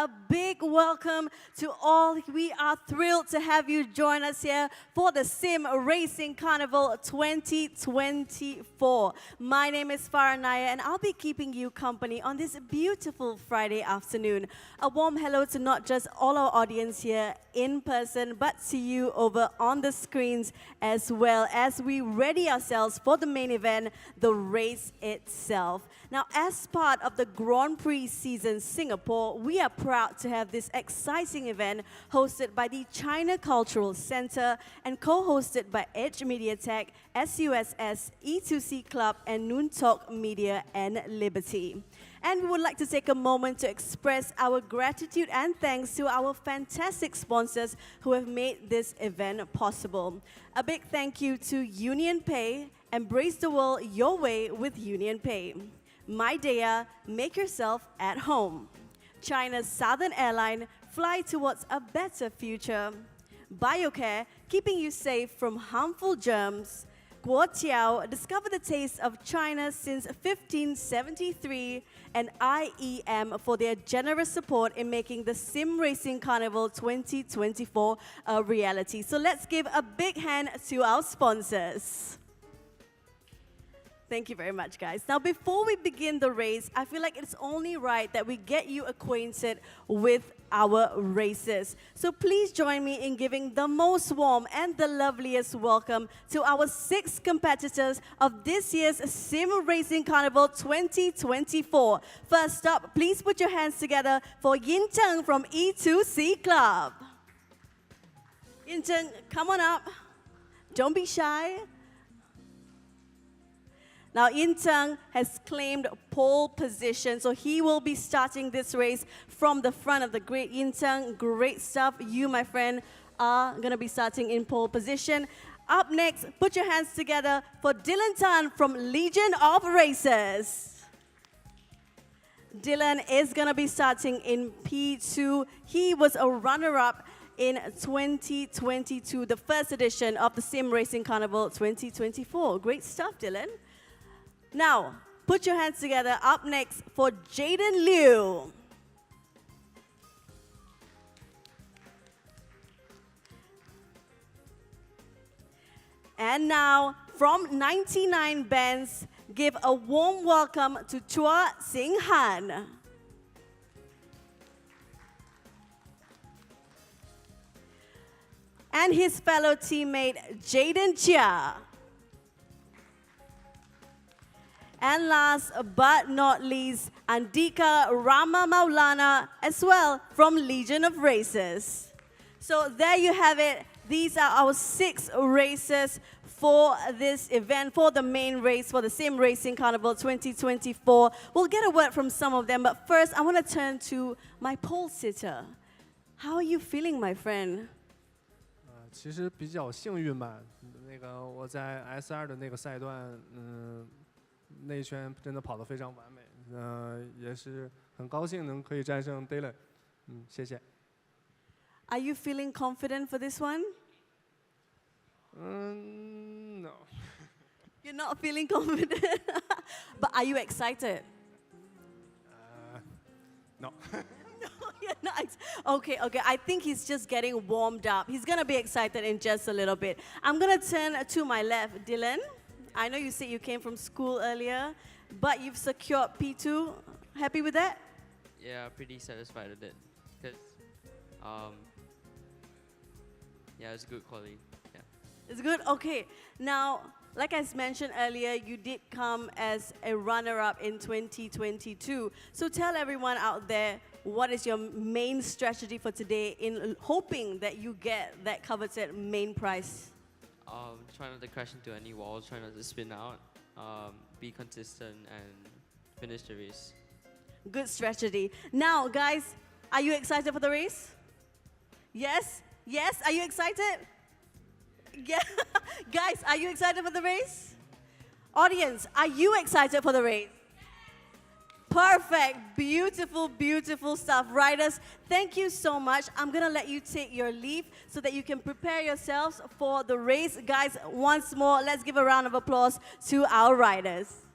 a big welcome to all. We are thrilled to have you join us here for the Sim Racing Carnival 2024. My name is Farah Naya, and I'll be keeping you company on this beautiful Friday afternoon. A warm hello to not just all our audience here in person, but to you over on the screens as well, as we ready ourselves for the main event, the race itself. Now, as part of the Grand Prix season Singapore, we are proud to have this exciting event hosted by the China Cultural Center and co-hosted by Edge Mediatech, SUSS, E2C Club, and Noon Talk Media and Liberty. And we would like to take a moment to express our gratitude and thanks to our fantastic sponsors who have made this event possible. A big thank you to Union Pay. Embrace the world your way with Union Pay. MyDaya, make yourself at home. China's Southern Airline, fly towards a better future. BioCare, keeping you safe from harmful germs. Guotiao, discover the taste of China since 1573. And IEM for their generous support in making the Sim Racing Carnival 2024 a reality. So let's give a big hand to our sponsors. Thank you very much, guys. Now, before we begin the race, I feel like it's only right that we get you acquainted with our races. So please join me in giving the most warm and the loveliest welcome to our 6 competitors of this year's Sim Racing Carnival 2024. First up, please put your hands together for Yin Cheng from E2C Club. Yin Cheng, come on up. Don't be shy. Now, Yin Cheng has claimed pole position, so he will be starting this race from the front of the grid. Yin Cheng, great stuff. You, my friend, are going to be starting in pole position. Up next, put your hands together for Dylan Tan from Legion of Racers. Dylan is going to be starting in P2. He was a runner-up in 2022, the first edition of the Sim Racing Carnival 2024. Great stuff, Dylan. Now, put your hands together. Up next for Jaden Liu. And now, from 99 Bands, give a warm welcome to Chua Sing Han. And his fellow teammate, Jaden Chia. And last but not least, Andika Rama Maulana as well from Legion of Racers. So there you have it. These are our 6 races for this event, for the main race, for the Sim Racing Carnival 2024. We'll get a word from some of them, but first I want to turn to my pole sitter. How are you feeling, my friend? 其实比较幸运吧，我在 S2的那个赛段，那一圈真的跑得非常完美，也是很高兴能可以战胜 Dylan，谢谢。Are you feeling confident for this one? No. You're not feeling confident, but are you excited? No. No, you're not. Okay. I think he's just getting warmed up. He's gonna be excited in just a little bit. I'm gonna turn to my left, Dylan. I know you said you came from school earlier, but you've secured P2. Happy with that? Yeah, pretty satisfied with it. Because, yeah, it's good quality. Yeah. It's good? Okay. Now, like I mentioned earlier, you did come as a runner-up in 2022. So tell everyone out there, what is your main strategy for today in hoping that you get that coveted main prize? Try not to crash into any walls, try not to spin out, be consistent, and finish the race. Good strategy. Now, guys, are you excited for the race? Yes? Yes? Are you excited? Yeah. Guys, are you excited for the race? Audience, are you excited for the race? Perfect. Beautiful, beautiful stuff. Riders, thank you so much. I'm going to let you take your leave so that you can prepare yourselves for the race. Guys, once more, let's give a round of applause to our riders.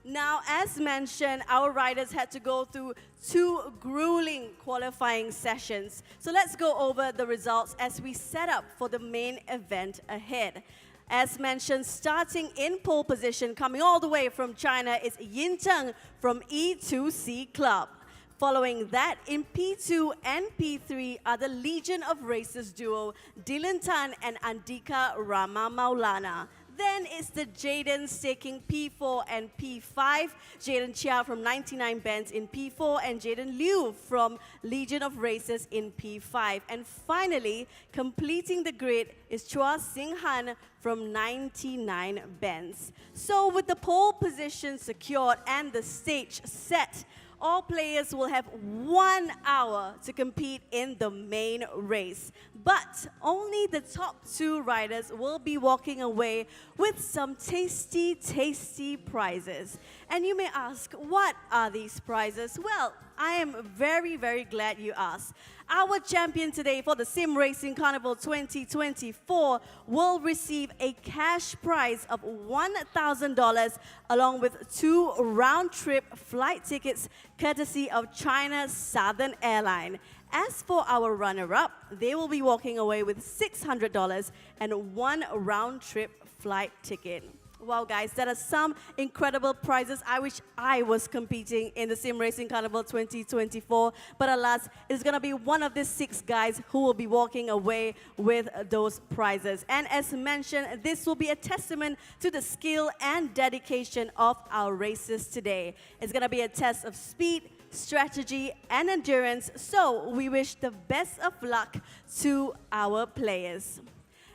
Now, as mentioned, our riders had to go through 2 grueling qualifying sessions. So let's go over the results as we set up for the main event ahead. As mentioned, starting in pole position, coming all the way from China is Yin Zheng from E2C Club. Following that, in P2 and P3 are the Legion of Racers duo, Dylan Tan and Andika Rama Maulana. Then it's the Jadens taking P4 and P5. Jaden Chia from 99 Bands in P4 and Jaden Liu from Legion of Racers in P5. And finally, completing the grid is Chua Sing Han from 99 Bands. So with the pole position secured and the stage set, all players will have 1 hour to compete in the main race. But only the top 2 riders will be walking away with some tasty, tasty prizes. And you may ask, what are these prizes? Well, I am very, very glad you asked. Our champion today for the Sim Racing Carnival 2024 will receive a cash prize of $1,000 along with 2 round-trip flight tickets courtesy of China Southern Airlines. As for our runner-up, they will be walking away with $600 and 1 round-trip flight ticket. Wow, guys, that are some incredible prizes. I wish I was competing in the Sim Racing Carnival 2024, but alas, it's going to be one of these 6 guys who will be walking away with those prizes. And as mentioned, this will be a testament to the skill and dedication of our racers today. It's going to be a test of speed, strategy, and endurance, so we wish the best of luck to our players.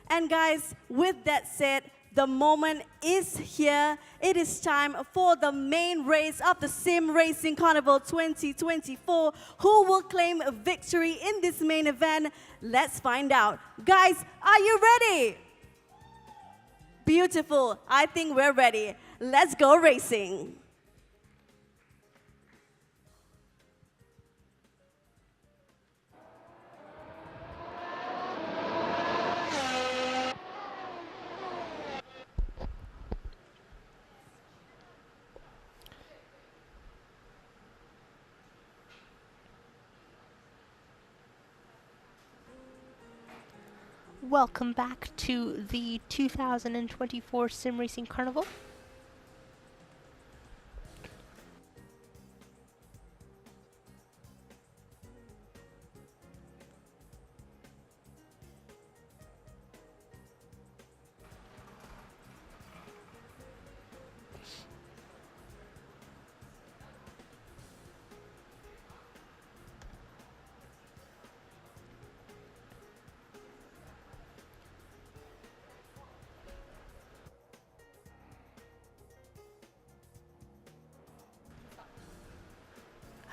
And guys, with that said, the moment is here. It is time for the main race of the Sim Racing Carnival 2024. Who will claim victory in this main event? Let's find out. Guys, are you ready? Beautiful. I think we're ready. Let's go racing. Welcome back to the 2024 Sim Racing Carnival.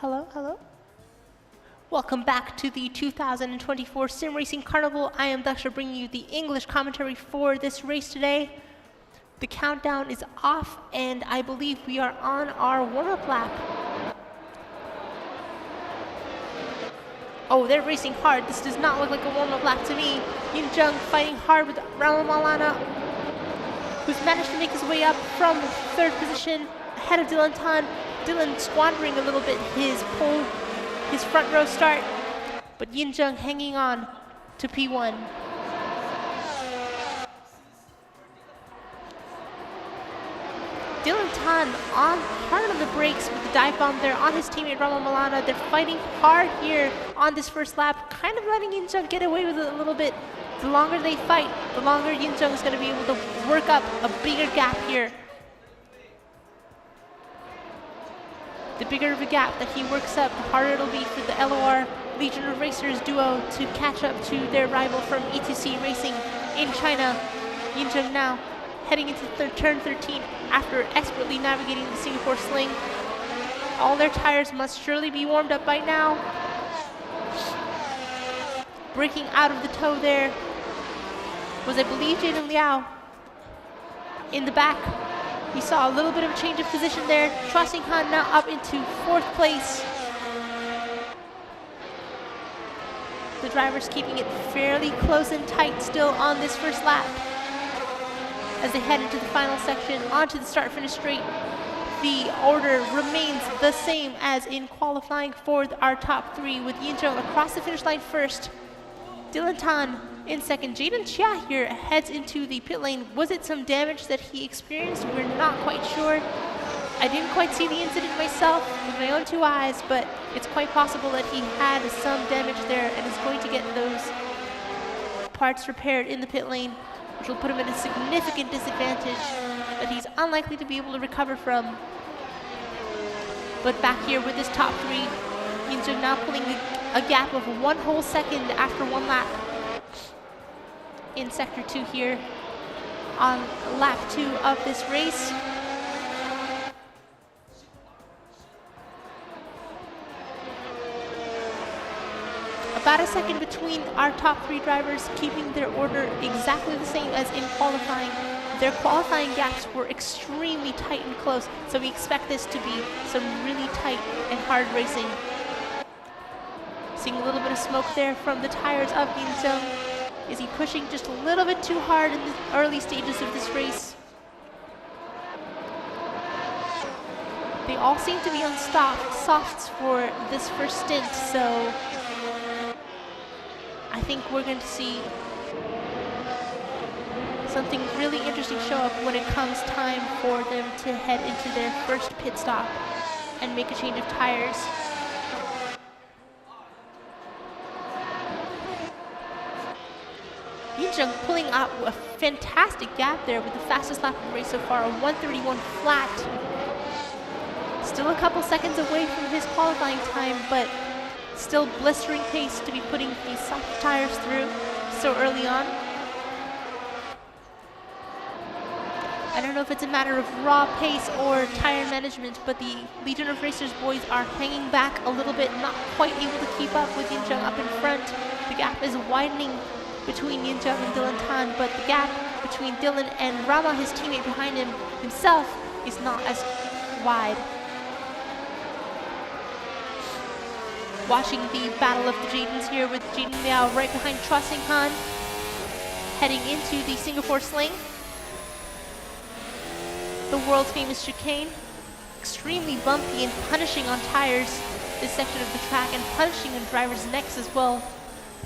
Hello, hello. Welcome back to the 2024 Sim Racing Carnival. I am Daksha bringing you the English commentary for this race today. The countdown is off and I believe we are on our warm-up lap. Oh, they're racing hard. This does not look like a warm-up lap to me. Yin Zheng fighting hard with Rama Maulana, who's managed to make his way up from 3rd position ahead of Dylan Tan. Dylan squandering a little bit his front row start, but Yin Zheng hanging on to P1. Dylan Tan hard on the brakes with the dive bomb there on his teammate Rama Maulana. They're fighting hard here on this first lap, kind of letting Yin Zheng get away with it a little bit. The longer they fight, the longer Yin Zheng is going to be able to work up a bigger gap here. The bigger of a gap that he works up, the harder it'll be for the LOR Legion of Racers duo to catch up to their rival from E2C Racing in China. Yin Zheng now heading into turn 13 after expertly navigating the Singapore sling. All their tires must surely be warmed up by now. Breaking out of the tow there was, I believe, Jaden Liao in the back. We saw a little bit of a change of position there. Chua Sing Han now up into 4th place. The drivers keeping it fairly close and tight still on this first lap as they head into the final section, onto the start-finish straight. the order remains the same as in qualifying for our top three, with Yin Zheng across the finish line first, Dylan Tan in second. Jaden Chia here heads into the pit lane. Was it some damage that he experienced? We're not quite sure. I didn't quite see the incident myself with my own two eyes, but it's quite possible that he had some damage there and is going to get those parts repaired in the pit lane, which will put him at a significant disadvantage that he's unlikely to be able to recover from. But back here with this top three, Yin Zheng now pulling a gap of 1 whole second after 1 lap in sector 2 here on lap 2 of this race. About a second between our top 3 drivers, keeping their order exactly the same as in qualifying. Their qualifying gaps were extremely tight and close, so we expect this to be some really tight and hard racing. Seeing a little bit of smoke there from the tires of Yin Zheng. Is he pushing just a little bit too hard in the early stages of this race? They all seem to be on softs for this first stint, so I think we're going to see something really interesting show up when it comes time for them to head into their first pit stop and make a change of tires. Yin Zheng pulling out a fantastic gap there with the fastest lap of the race so far, a 1:31 flat. Still a couple seconds away from his qualifying time, but still blistering pace to be putting these soft tires through so early on. I don't know if it's a matter of raw pace or tire management, but the Legion of Racers boys are hanging back a little bit, not quite able to keep up with Yin Zheng up in front. The gap is widening between Yin Zheng and Dylan Tan, but the gap between Dylan and Rama, his teammate behind him, himself, is not as wide. Watching the battle of the Jadens here with Jaden Liao right behind Chua Sing Han, heading into the Singapore Sling. The world famous chicane, extremely bumpy and punishing on tires, this section of the track, and punishing on drivers' necks as well.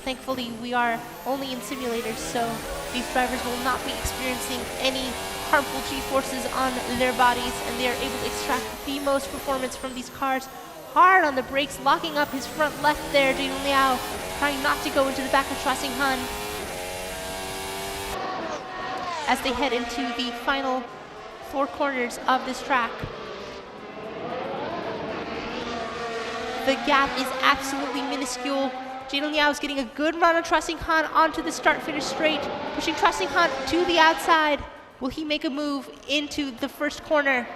Thankfully, we are only in simulators, so these drivers will not be experiencing any harmful G-forces on their bodies, and they are able to extract the most performance from these cars. Hard on the brakes, locking up his front left there, Jaden Liao, trying not to go into the back of Chua Sing Han as they head into the final 4 corners of this track. The gap is absolutely minuscule. Jaden Liao is getting a good run on Chua Sing Han onto the start-finish straight, pushing Chua Sing Han to the outside. Will he make a move into the first corner?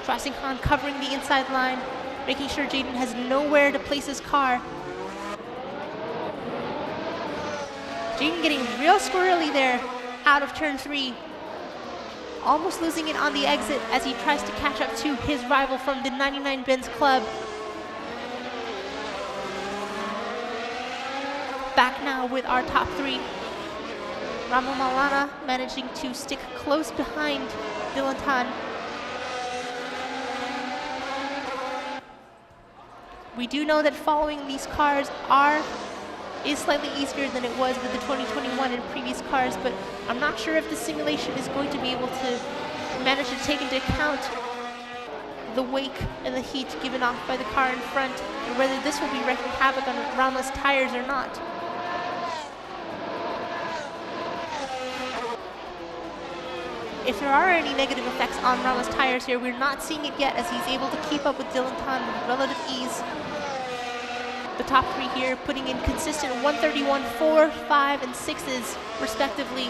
Chua Sing Han covering the inside line, making sure Jaden has nowhere to place his car. Jaden getting real squirrely there out of turn 3. Almost losing it on the exit as he tries to catch up to his rival from the 99 Benz Club. Back now with our top 3. Rama Malana managing to stick close behind Dylan Tan. We do know that following these cars is slightly easier than it was with the 2021 and previous cars, but I'm not sure if the simulation is going to be able to manage to take into account the wake and the heat given off by the car in front, and whether this will be wreaking havoc on Rama's tires or not. If there are any negative effects on Rama's tires here, we're not seeing it yet as he's able to keep up with Dylan Tan with relative ease. The top 3 here putting in consistent 131, 4, 5, and 6s respectively.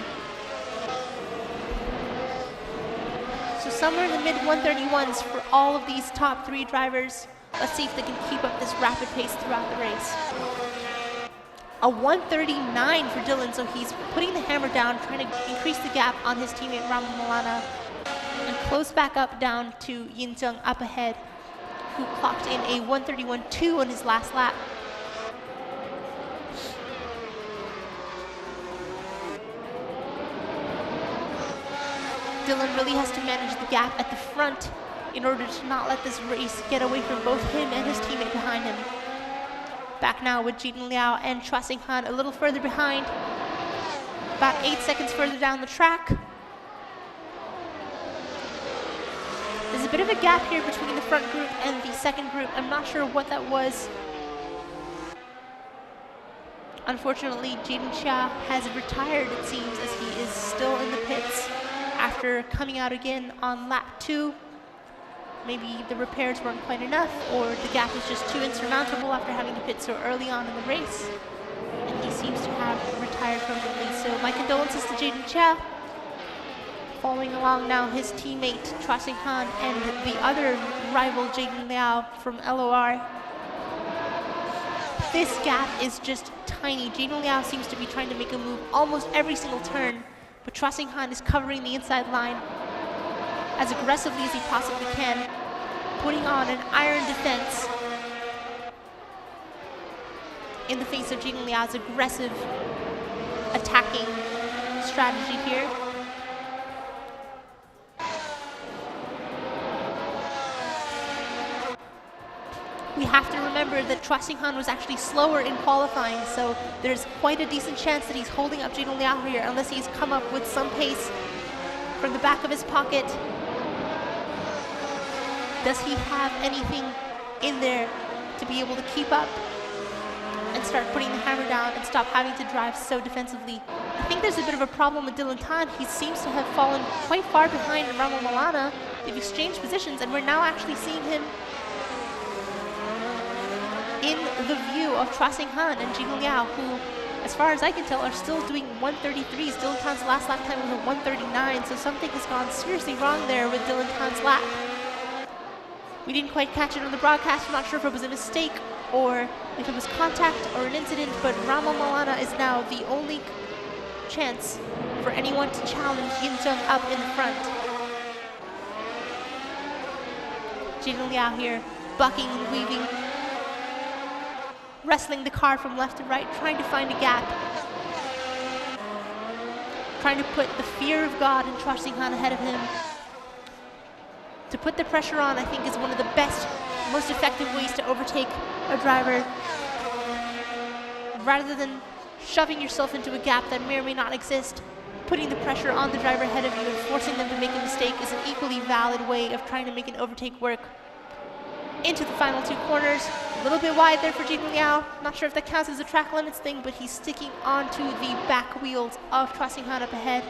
So somewhere in the mid 131s for all of these top 3 drivers. Let's see if they can keep up this rapid pace throughout the race. A 139 for Dylan, so he's putting the hammer down, trying to increase the gap on his teammate Rama Malana, and close back up down to Yin Zheng up ahead, who clocked in a 131.2 on his last lap. Dylan really has to manage the gap at the front in order to not let this race get away from both him and his teammate behind him. Back now with Jiden Liao and Chua Sing-han a little further behind, about 8 seconds further down the track. There's a bit of a gap here between the front group and the second group. I'm not sure what that was. Unfortunately, Jaden Chia has retired, it seems, as he is still in the pits after coming out again on lap 2. Maybe the repairs weren't quite enough, or the gap was just too insurmountable after having to pit so early on in the race. And he seems to have retired permanently. So my condolences to Jaden Chia. Following along now his teammate Chua Sing-han and the other rival Jaden Liao from LOR. This gap is just tiny. Jaden Liao seems to be trying to make a move almost every single turn, but Chua Sing-han is covering the inside line as aggressively as he possibly can, putting on an iron defense in the face of Jaden Liao's aggressive attacking strategy here. We have to remember that Chua Sing-han was actually slower in qualifying, so there's quite a decent chance that he's holding up Jaden Liao here unless he's come up with some pace from the back of his pocket. Does he have anything in there to be able to keep up and start putting the hammer down and stop having to drive so defensively? I think there's a bit of a problem with Dylan Tan. He seems to have fallen quite far behind Ramo Malana. They've exchanged positions, and we're now actually seeing him in the view of Chua Sing-han and Jiden Liao, who, as far as I can tell, are still doing 133s. Dylan Tan's last lap time was a 139, so something has gone seriously wrong there with Dylan Tan's lap. We didn't quite catch it on the broadcast. I'm not sure if it was a mistake or if it was contact or an incident, but Ramo Malana is now the only chance for anyone to challenge Yin Jung up in the front. Jiden Liao here, bucking and weaving, wrestling the car from left to right, trying to find a gap. Trying to put the fear of God in Chua Sing-han ahead of him. To put the pressure on, I think, is one of the best, most effective ways to overtake a driver. Rather than shoving yourself into a gap that may or may not exist, putting the pressure on the driver ahead of you and forcing them to make a mistake is an equally valid way of trying to make an overtake work. Into the final 2 corners. A little bit wide there for Jiden Liao. Not sure if that counts as a track limits thing, but he's sticking onto the back wheels of Chua Sing-han up ahead.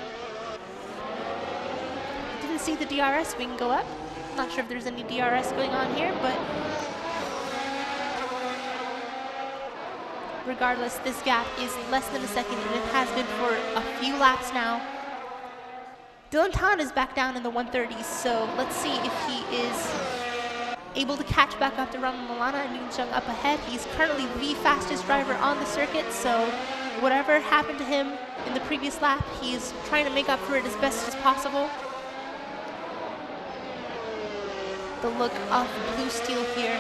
Didn't see the DRS wing go up. Not sure if there's any DRS going on here, but regardless, this gap is less than a second, and it has been for a few laps now. Dylan Tan is back down in the 130s, so let's see if he is able to catch back up to Ramo Malana and Yin Jung up ahead. He's currently the fastest driver on the circuit, so whatever happened to him in the previous lap, he is trying to make up for it as best as possible. The look of blue steel here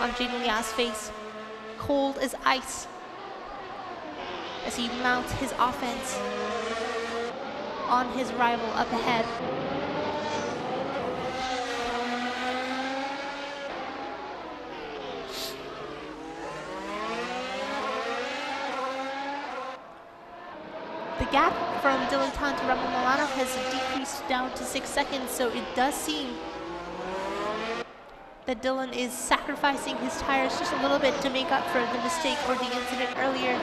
on Jaden Liao's face, cold as ice, as he mounts his offense on his rival up ahead. The gap from Dylan Tan to Ramo Malana has decreased down to 6 seconds, so it does seem that Dylan is sacrificing his tires just a little bit to make up for the mistake or the incident earlier,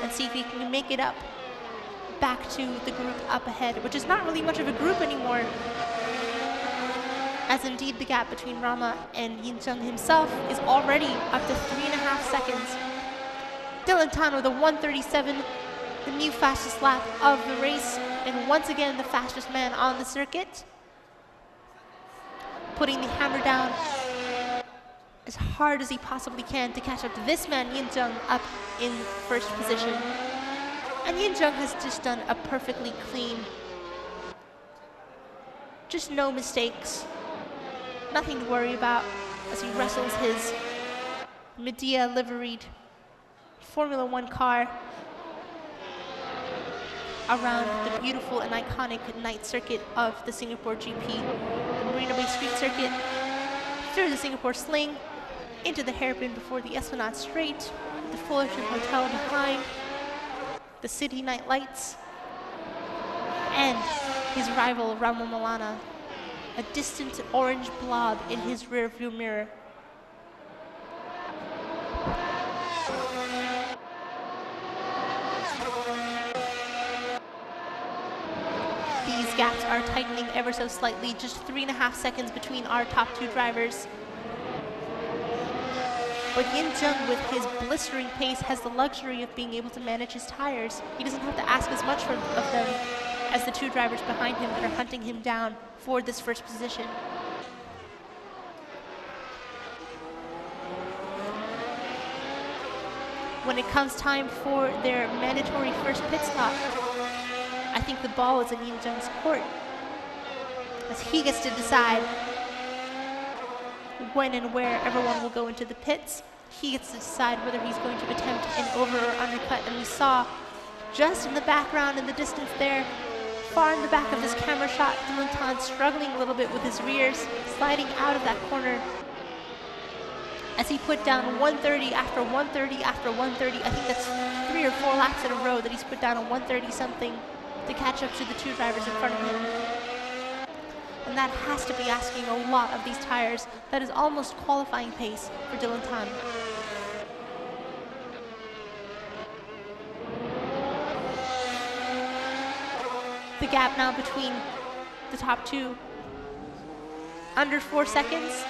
and see if he can make it up back to the group up ahead, which is not really much of a group anymore, as indeed the gap between Rama and Yin Jung himself is already up to 3.5 seconds. Dylan Tan with a 137, the new fastest lap of the race, and once again the fastest man on the circuit, putting the hammer down as hard as he possibly can to catch up to this man, Yin Jung, up in first position. And Yin Jung has just done a perfectly clean, just no mistakes, nothing to worry about as he wrestles his Medea liveried Formula One car around the beautiful and iconic night circuit of the Singapore GP. The Marina Bay Street Circuit, through the Singapore Sling, into the hairpin before the Esplanade Straight, the Fullerton Hotel behind, the city night lights, and his rival Ramo Milana, a distant orange blob in his rearview mirror. These gaps are tightening ever so slightly, just 3.5 seconds between our top two drivers. But Yin Jung, with his blistering pace, has the luxury of being able to manage his tires. He doesn't have to ask as much of them as the two drivers behind him that are hunting him down for this first position. When it comes time for their mandatory first pit stop, I think the ball is in Yin Jung's court, as he gets to decide when and where everyone will go into the pits. He gets to decide whether he's going to attempt an over or undercut, and we saw just in the background, in the distance there, far in the back of this camera shot, Dylan Tan struggling a little bit with his rears, sliding out of that corner as he put down 130 after 130 after 130. I think that's 3 or 4 laps in a row that he's put down a 130 something to catch up to the two drivers in front of him. And that has to be asking a lot of these tires. That is almost qualifying pace for Dylan Tan. The gap now between the top two, under 4 seconds,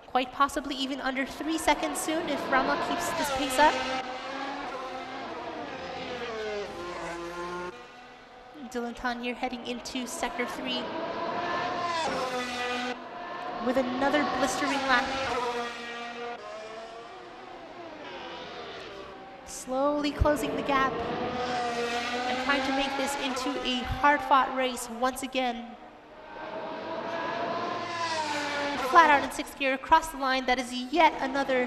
quite possibly even under 3 seconds soon if Rama keeps this pace up. Dylan Tan here heading into sector 3 with another blistering lap. Slowly closing the gap and trying to make this into a hard-fought race once again. Flat out in 6th gear, across the line. That is yet another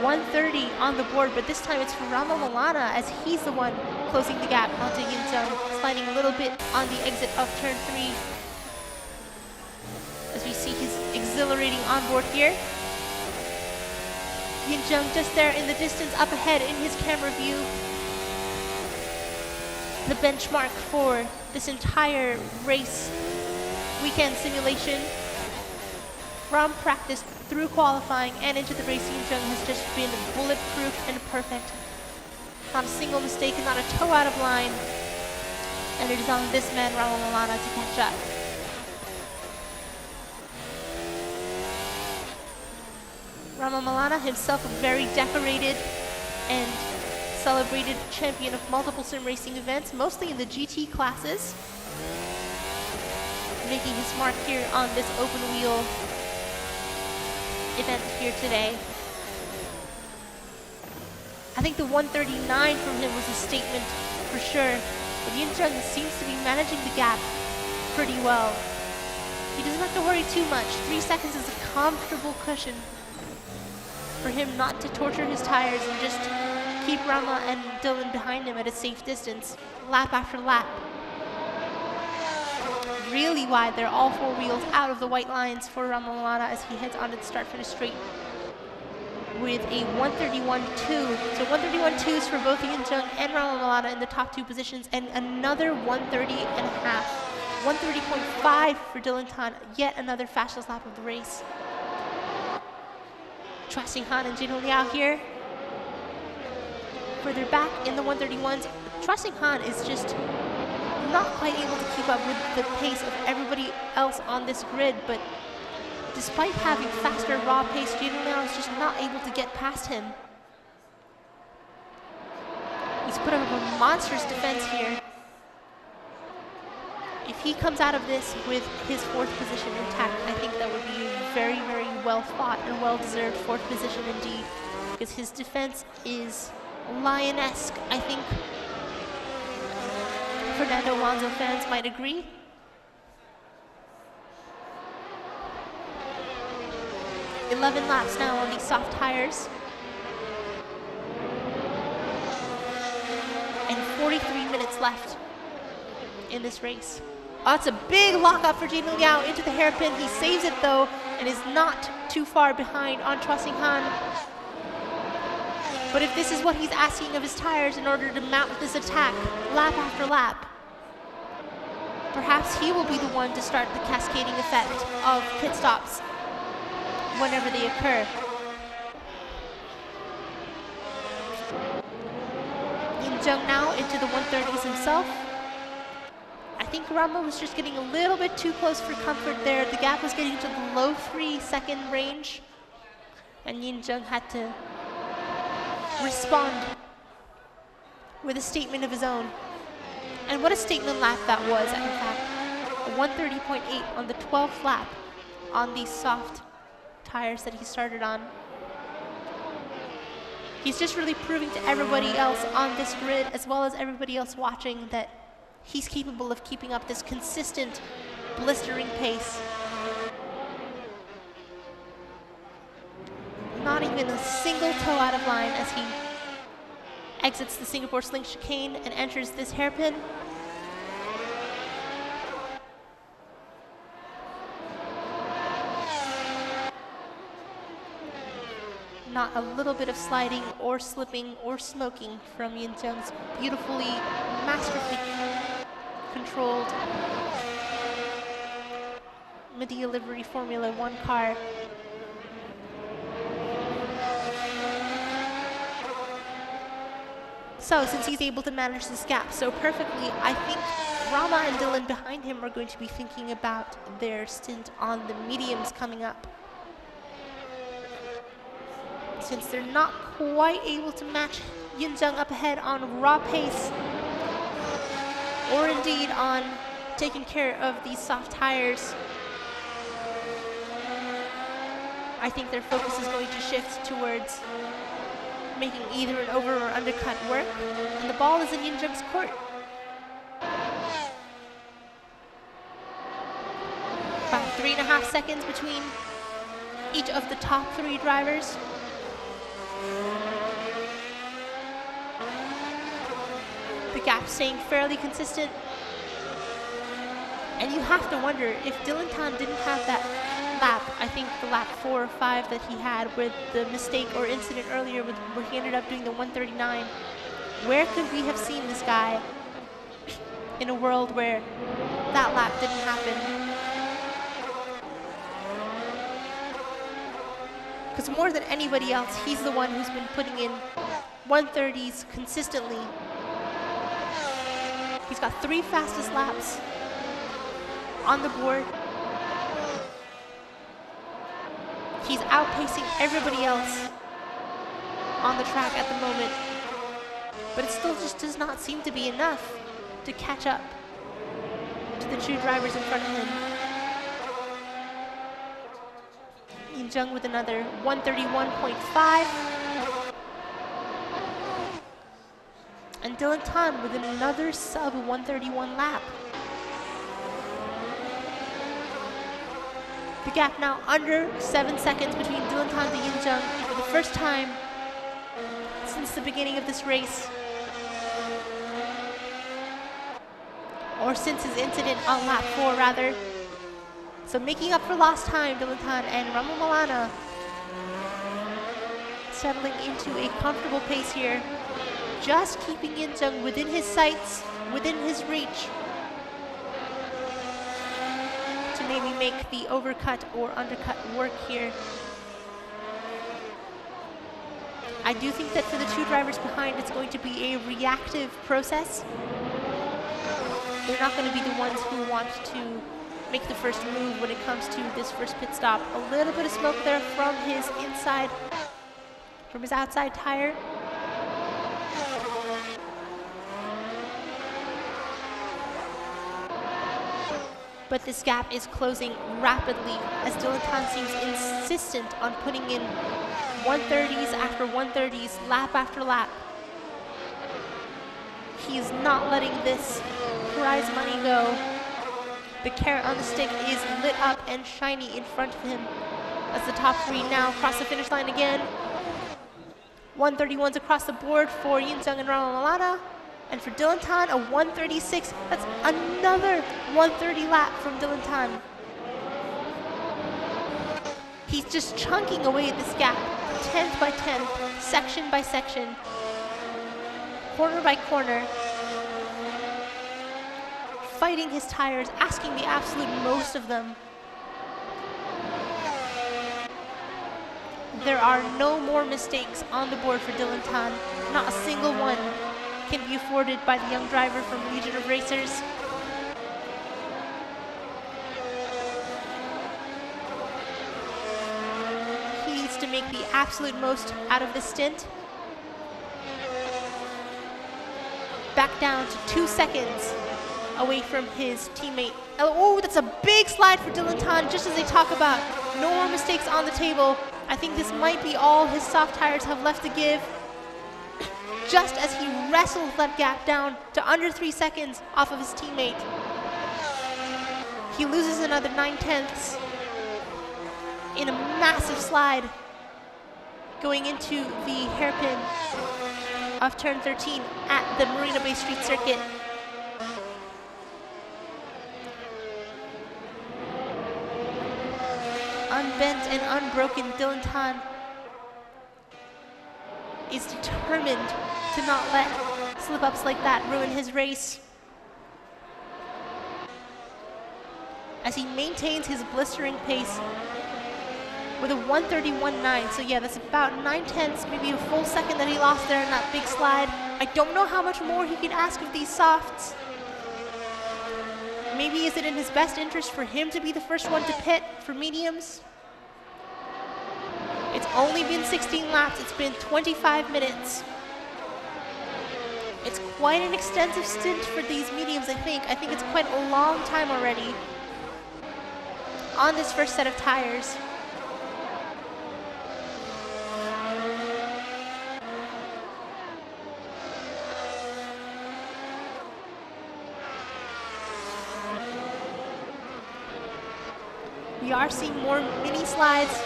130 on the board, but this time it's for Ramo Milana as he's the one closing the gap onto Yin Jung, sliding a little bit on the exit of turn 3. As we see his exhilarating onboard here. Yin Jung just there in the distance up ahead in his camera view. The benchmark for this entire race weekend simulation from practice through qualifying and into the race, Yin Jung has just been bulletproof and perfect. Not a single mistake, not a toe out of line. And it is on this man, Ramo Milana, to catch up. Ramo Milana, himself a very decorated and celebrated champion of multiple sim racing events, mostly in the GT classes. Making his mark here on this open wheel event here today. I think the 139 from him was a statement for sure, but Yin Jung seems to be managing the gap pretty well. He doesn't have to worry too much. 3 seconds is a comfortable cushion for him not to torture his tires and just keep Rama and Dylan behind him at a safe distance, lap after lap. Really wide there, all 4 wheels out of the white lines for Ramo Milana as he heads onto the start-finish straight with a 131.2. So 131.2s for both Yin Jung and Ramo Milana in the top 2 positions, and another 130.5. 130.5 for Dylan Tan, yet another fastest lap of the race. Chua Sing Han and Jin Ho Liao here. Further back in the 131s, Chua Sing Han is just not quite able to keep up with the pace of everybody else on this grid, but despite having faster raw pace, Jin Ho Liao is just not able to get past him. He's put up a monstrous defense here. If he comes out of this with his 4th position intact, I think that would be a very, very well fought and well-deserved 4th position indeed, because his defense is lion-esque, I think. Fernando Alonso fans might agree. "11 laps now on these soft tires. And 43 minutes laps left in this race. Oh, it's a big lockup for Jin Liao into the hairpin. He saves it though and is not too far behind on Chua Sing Han. But if this is what he's asking of his tires in order to mount this attack lap after lap, perhaps he will be the one to start the cascading effect of pit stops whenever they occur. Yin Zheng now into the 130s himself. I think Rama was just getting a little bit too close for comfort there. The gap was getting to the low 3-second range, and Yin Zheng had to respond with a statement of his own. And what a statement lap that was, in fact. A 130.8 on the 12th lap on these soft tires that he started on. He's just really proving to everybody else on this grid, as well as everybody else watching, that he's capable of keeping up this consistent, blistering pace. Not even a single toe out of line as he exits the Singapore Sling chicane and enters this hairpin. Not a little bit of sliding or slipping or smoking from Yin Zheng's beautifully, masterfully controlled Medea livery Formula 1 car. So since he's able to manage this gap so perfectly, I think Rama and Dylan behind him are going to be thinking about their stint on the mediums coming up. Since they're not quite able to match Yin Zheng up ahead on raw pace, or indeed on taking care of these soft tires, I think their focus is going to shift towards making either an over or undercut work, and the ball is in Yin Zheng's court. About 3.5 seconds between each of the top 3 drivers. The gap staying fairly consistent. And you have to wonder if Dylan Tan didn't have that lap, I think the lap 4 or 5 that he had with the mistake or incident earlier where he ended up doing the 139, where could we have seen this guy in a world where that lap didn't happen? Because more than anybody else, he's the one who's been putting in 130s consistently. He's got 3 fastest laps on the board. He's outpacing everybody else on the track at the moment. But it still just does not seem to be enough to catch up to the 2 drivers in front of him. Yin Zheng with another 131.5. And Dylan Tan with another sub 131 lap. The gap now under 7 seconds between Dylan Tan and Yin Zheng for the first time since the beginning of this race. Or since his incident on lap 4, rather. So making up for lost time, Dylan Tan and Rama Malana settling into a comfortable pace here. Just keeping Yin Zheng within his sights, within his reach, to maybe make the overcut or undercut work here. I do think that for the 2 drivers behind, it's going to be a reactive process. They're not going to be the ones who want to make the first move when it comes to this first pit stop. A little bit of smoke there from his outside tire. But this gap is closing rapidly as Dylan Tan seems insistent on putting in 130s after 130s, lap after lap. He is not letting this prize money go. The carrot on the stick is lit up and shiny in front of him as the top 3 now cross the finish line again. 131s across the board for Yin Zheng and Rama Malana. And for Dylan Tan, a 1:36. That's another 1:30 lap from Dylan Tan. He's just chunking away at this gap, 10th by 10th, section by section, corner by corner, fighting his tires, asking the absolute most of them. There are no more mistakes on the board for Dylan Tan. Not a single one can be afforded by the young driver from Legion of Racers. He needs to make the absolute most out of this stint. Back down to 2 seconds away from his teammate. Oh, that's a big slide for Dylan Tan, just as they talk about no more mistakes on the table. I think this might be all his soft tires have left to give. Just as he wrestles that gap down to under 3 seconds off of his teammate. He loses another 9/10 in a massive slide going into the hairpin of turn 13 at the Marina Bay Street Circuit. Unbent and unbroken, Dylan Tan is determined to not let slip-ups like that ruin his race. As he maintains his blistering pace with a 1:31.9. So yeah, that's about 9/10, maybe a full second that he lost there in that big slide. I don't know how much more he can ask of these softs. Maybe is it in his best interest for him to be the first one to pit for mediums? It's only been 16 laps, it's been 25 minutes. It's quite an extensive stint for these mediums, I think. I think it's quite a long time already on this first set of tires. We are seeing more mini slides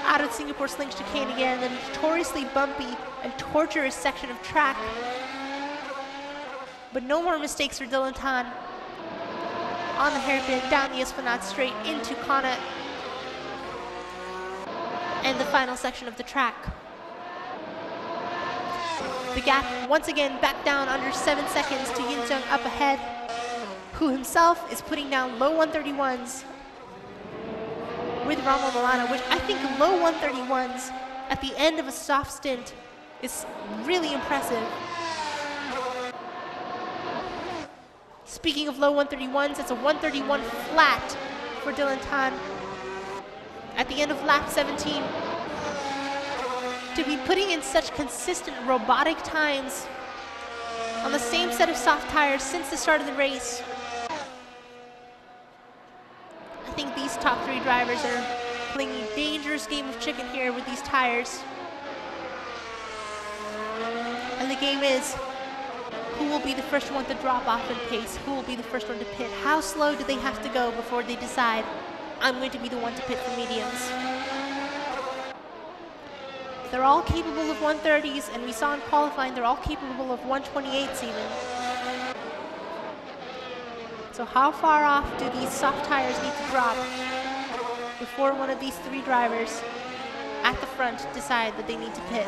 out of Singapore Sling Chicane again, the notoriously bumpy and torturous section of track. But no more mistakes for Dylan Tan on the hairpin, down the Esplanade straight into Connaught and the final section of the track. The gap once again back down under 7 seconds to Yin Jung up ahead, who himself is putting down low 131s with Ramo Milano, which I think low 131s at the end of a soft stint is really impressive. Speaking of low 131s, it's a 131 flat for Dylan Tan at the end of lap 17. To be putting in such consistent robotic times on the same set of soft tires since the start of the race. I think these top 3 drivers are playing a dangerous game of chicken here with these tires. And the game is, who will be the first one to drop off in pace? Who will be the first one to pit? How slow do they have to go before they decide, I'm going to be the one to pit for mediums? They're all capable of 130s, and we saw in qualifying, they're all capable of 128s even. So how far off do these soft tires need to drop before one of these 3 drivers at the front decide that they need to pit?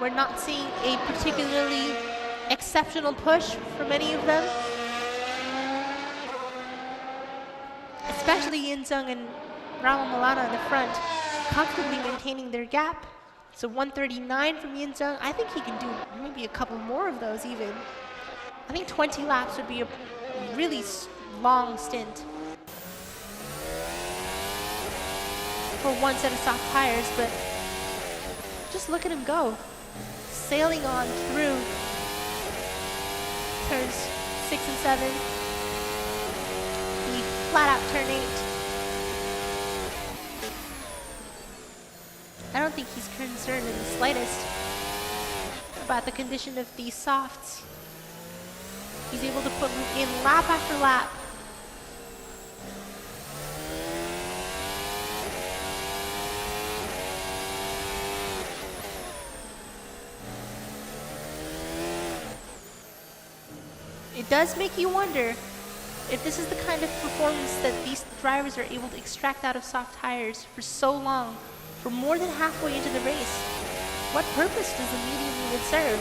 We're not seeing a particularly exceptional push from any of them. Especially Yin Jung and Ramo Milano in the front, comfortably maintaining their gap. So 139 from Yin Jung. I think he can do maybe a couple more of those even. I think 20 laps would be a really long stint for one set of soft tires, but just look at him go. Sailing on through turns 6 and 7. The flat out turn 8. I don't think he's concerned in the slightest about the condition of these softs. He's able to put in lap after lap. It does make you wonder if this is the kind of performance that these drivers are able to extract out of soft tires for so long, for more than halfway into the race. What purpose does the medium even serve?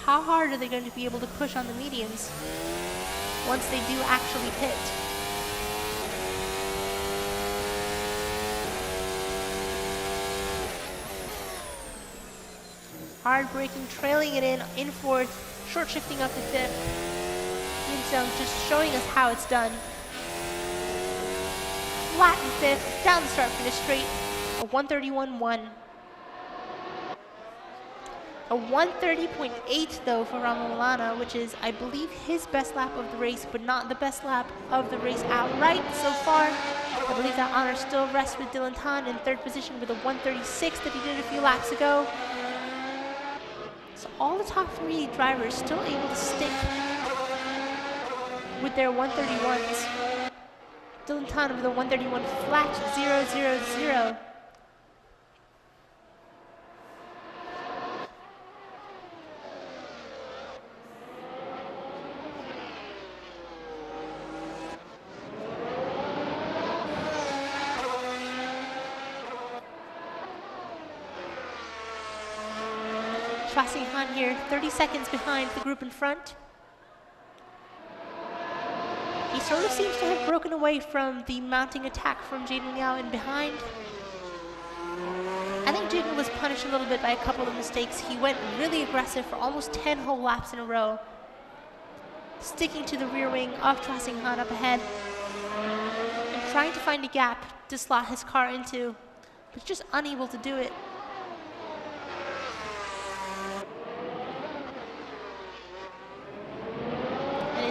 How hard are they going to be able to push on the mediums once they do actually pit? Hard braking, trailing it in fourth, short shifting up to fifth. Yinzheng just showing us how it's done. Flat in fifth, down the start finish straight, a 1:31.1. A 1:30.8 though for Ramalana, which is, I believe, his best lap of the race, but not the best lap of the race outright so far. I believe that honor still rests with Dylan Tan in third position with a 1:36 that he did a few laps ago. So all the top three drivers still able to stick with their 1:31s. Dylan Tan with a 1:31 flat 0.00. Racing Han here, 30 seconds behind the group in front. He sort of seems to have broken away from the mounting attack from Jaden Liao in behind. I think Jaden was punished a little bit by a couple of mistakes. He went really aggressive for almost 10 whole laps in a row, sticking to the rear wing of Racing Han up ahead and trying to find a gap to slot his car into, but just unable to do it.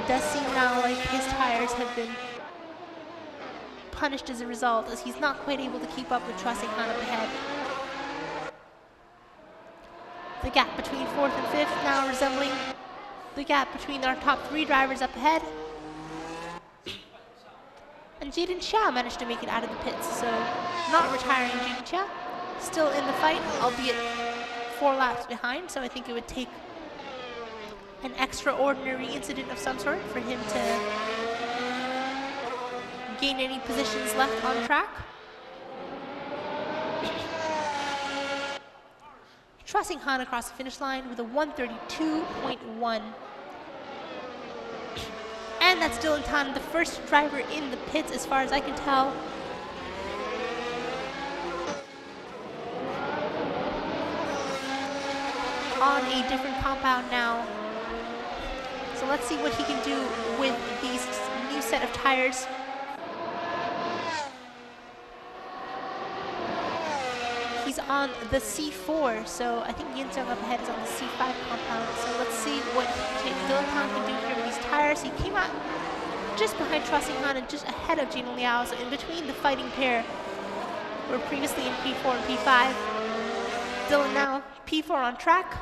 It does seem now like his tires have been punished as a result, as he's not quite able to keep up with Racing Han up ahead. The gap between fourth and fifth now resembling the gap between our top three drivers up ahead. And Jaden Xia managed to make it out of the pits, so not retiring Jaden Xia, still in the fight, albeit 4 laps behind, so I think it would take an extraordinary incident of some sort for him to gain any positions left on track. Racing Han across the finish line with a 1:32.1. And that's Dylan Tan, the first driver in the pits as far as I can tell. On a different compound now. So let's see what he can do with these new set of tires. He's on the C4, so I think Yinzheng up ahead is on the C5 compound. So let's see what Dylan Tan can do here with these tires. He came out just behind Racing Han and just ahead of Jin Liao, so in between the fighting pair. We're previously in P4 and P5. Dylan now P4 on track.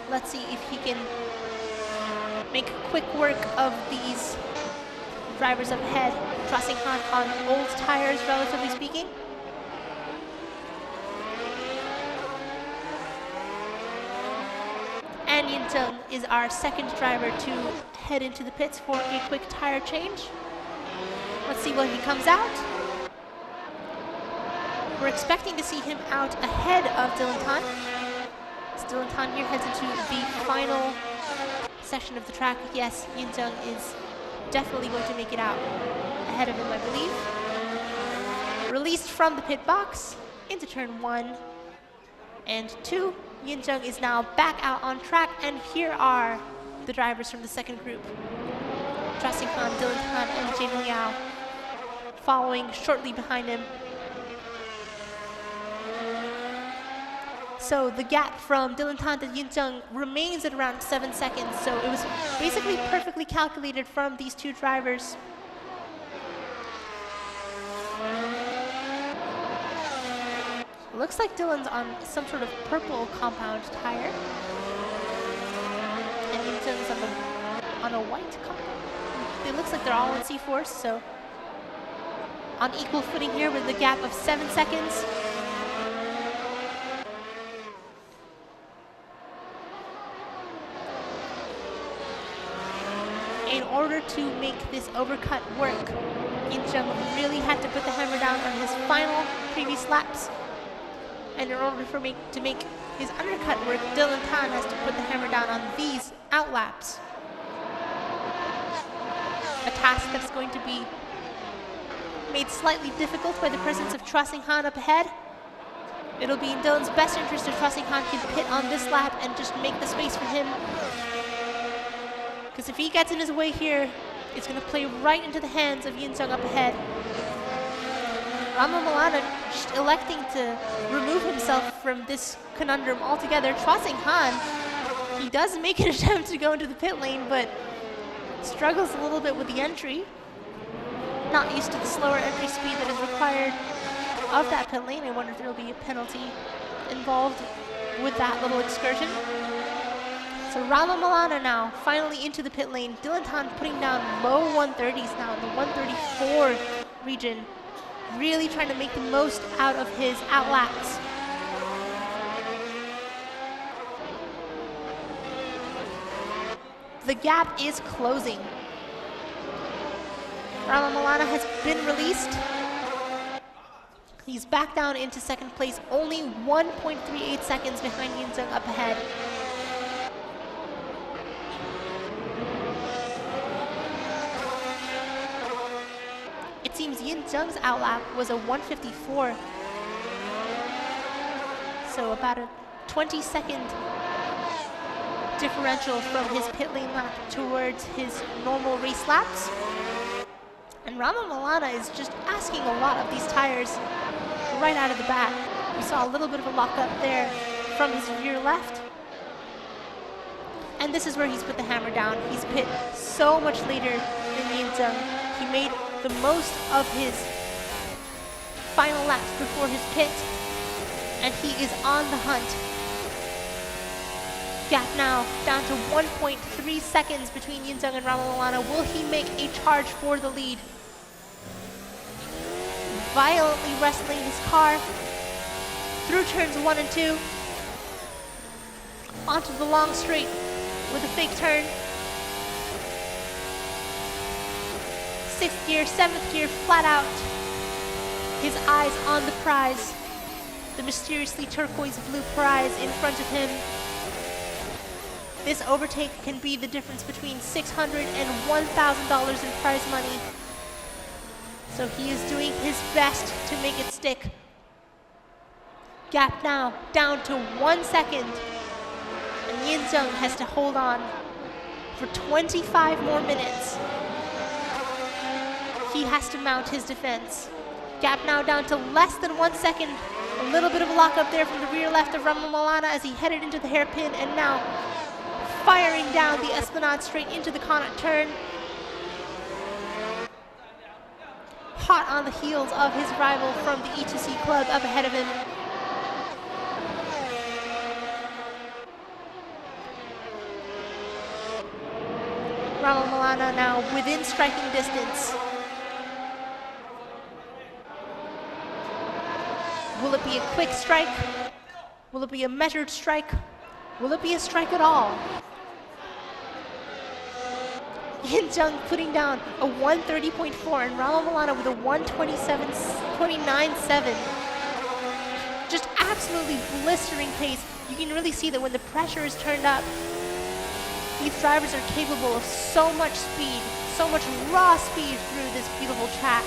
Let's see if he can make quick work of these drivers up ahead. Racing Han on old tires, relatively speaking. And Yinzheng is our second driver to head into the pits for a quick tire change. Let's see what he comes out. We're expecting to see him out ahead of Dylan Tan. Dylan Tan here heads into the final section of the track. Yes, Yinzheng is definitely going to make it out ahead of him, I believe. Released from the pit box into turn 1 and 2. Yinzheng is now back out on track, and here are the drivers from the second group. Racing Han, Dylan Tan, and Jaden Liao following shortly behind him. So the gap from Dylan Tan to Yinzheng remains at around 7 seconds. So it was basically perfectly calculated from these two drivers. Looks like Dylan's on some sort of purple compound tire. And Yinzheng's on a white compound. It looks like they're all in C-Force, so on equal footing here with a gap of 7 seconds. In order to make this overcut work, Yinzheng really had to put the hammer down on his final previous laps. And in order to make his undercut work, Dylan Tan has to put the hammer down on these out laps. A task that's going to be made slightly difficult by the presence of Racing Han up ahead. It'll be in Dylan's best interest if Racing Han can pit on this lap and just make the space for him. Because if he gets in his way here, it's going to play right into the hands of Yinzheng up ahead. Rama Milana just electing to remove himself from this conundrum altogether. Racing Han, he does make an attempt to go into the pit lane, but struggles a little bit with the entry. Not used to the slower entry speed that is required of that pit lane. I wonder if there will be a penalty involved with that little excursion. So Rama Milana now finally into the pit lane. Dylan Tan putting down low 130s now in the 134 region. Really trying to make the most out of his outlaps. The gap is closing. Rama Milana has been released. He's back down into second place, only 1.38 seconds behind Yinzheng up ahead. It seems Yinzheng's outlap was a 154. So about a 20-second differential from his pit lane lap towards his normal race laps. And Rama Milana is just asking a lot of these tires right out of the bat. We saw a little bit of a lockup there from his rear left. And this is where he's put the hammer down. He's pit so much later than Yinzheng. He made the most of his final laps before his pit, and he is on the hunt. Gap now down to 1.3 seconds between Yinzheng and Rama Milana. Will he make a charge for the lead? Violently wrestling his car through turns 1 and 2 onto the long straight with a fake turn. 6th gear, 7th gear, flat out. His eyes on the prize, the mysteriously turquoise blue prize in front of him. This overtake can be the difference between $600 and $1,000 in prize money. So he is doing his best to make it stick. Gap now down to 1 second. And Yinzheng has to hold on for 25 more minutes. He has to mount his defense. Gap now down to less than 1 second. A little bit of a lockup there from the rear left of Rama Milana as he headed into the hairpin, and now firing down the Esplanade straight into the Connaught turn. Hot on the heels of his rival from the E2C club up ahead of him. Rama Milana now within striking distance. Will it be a quick strike? Will it be a measured strike? Will it be a strike at all? Yinzheng putting down a 130.4 and Rama Milana with a 127.97. Just absolutely blistering pace. You can really see that when the pressure is turned up, these drivers are capable of so much speed, so much raw speed through this beautiful track.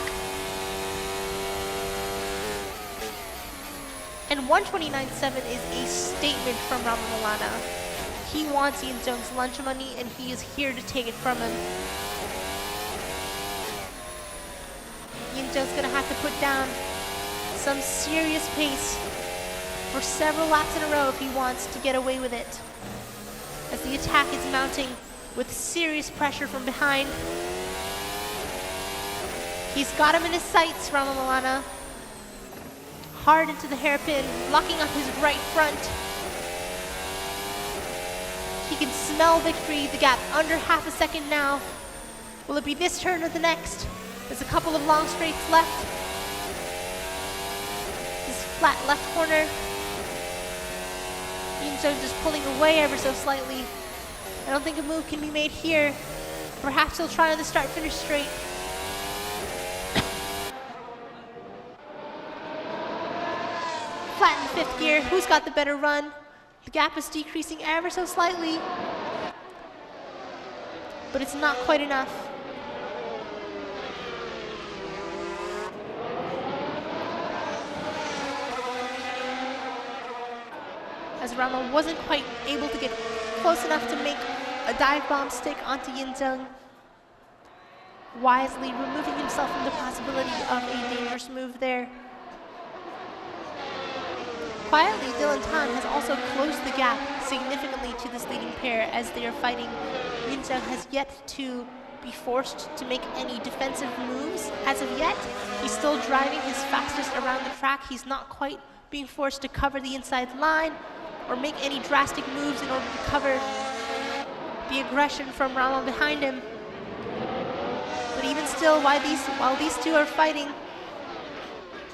And 129.7 is a statement from Rama Milana. He wants Yinzheng's lunch money, and he is here to take it from him. Yinzheng's gonna have to put down some serious pace for several laps in a row if he wants to get away with it. As the attack is mounting with serious pressure from behind. He's got him in his sights, Rama Milana. hard into the hairpin, blocking up his right front. He can smell victory, the gap under half a second now. Will it be this turn or the next? There's a couple of long straights left. This flat left corner. Yinzheng just pulling away ever so slightly. I don't think a move can be made here. Perhaps he'll try on the start-finish straight. Flat in fifth gear. Who's got the better run? The gap is decreasing ever so slightly, but it's not quite enough. As Rama wasn't quite able to get close enough to make a dive bomb stick onto Yinzheng, wisely removing himself from the possibility of a dangerous move there. Quietly, Dylan Tan has also closed the gap significantly to this leading pair as they are fighting. Yinzheng has yet to be forced to make any defensive moves as of yet. He's still driving his fastest around the track. He's not quite being forced to cover the inside line or make any drastic moves in order to cover the aggression from Rama behind him. But even still, while these two are fighting,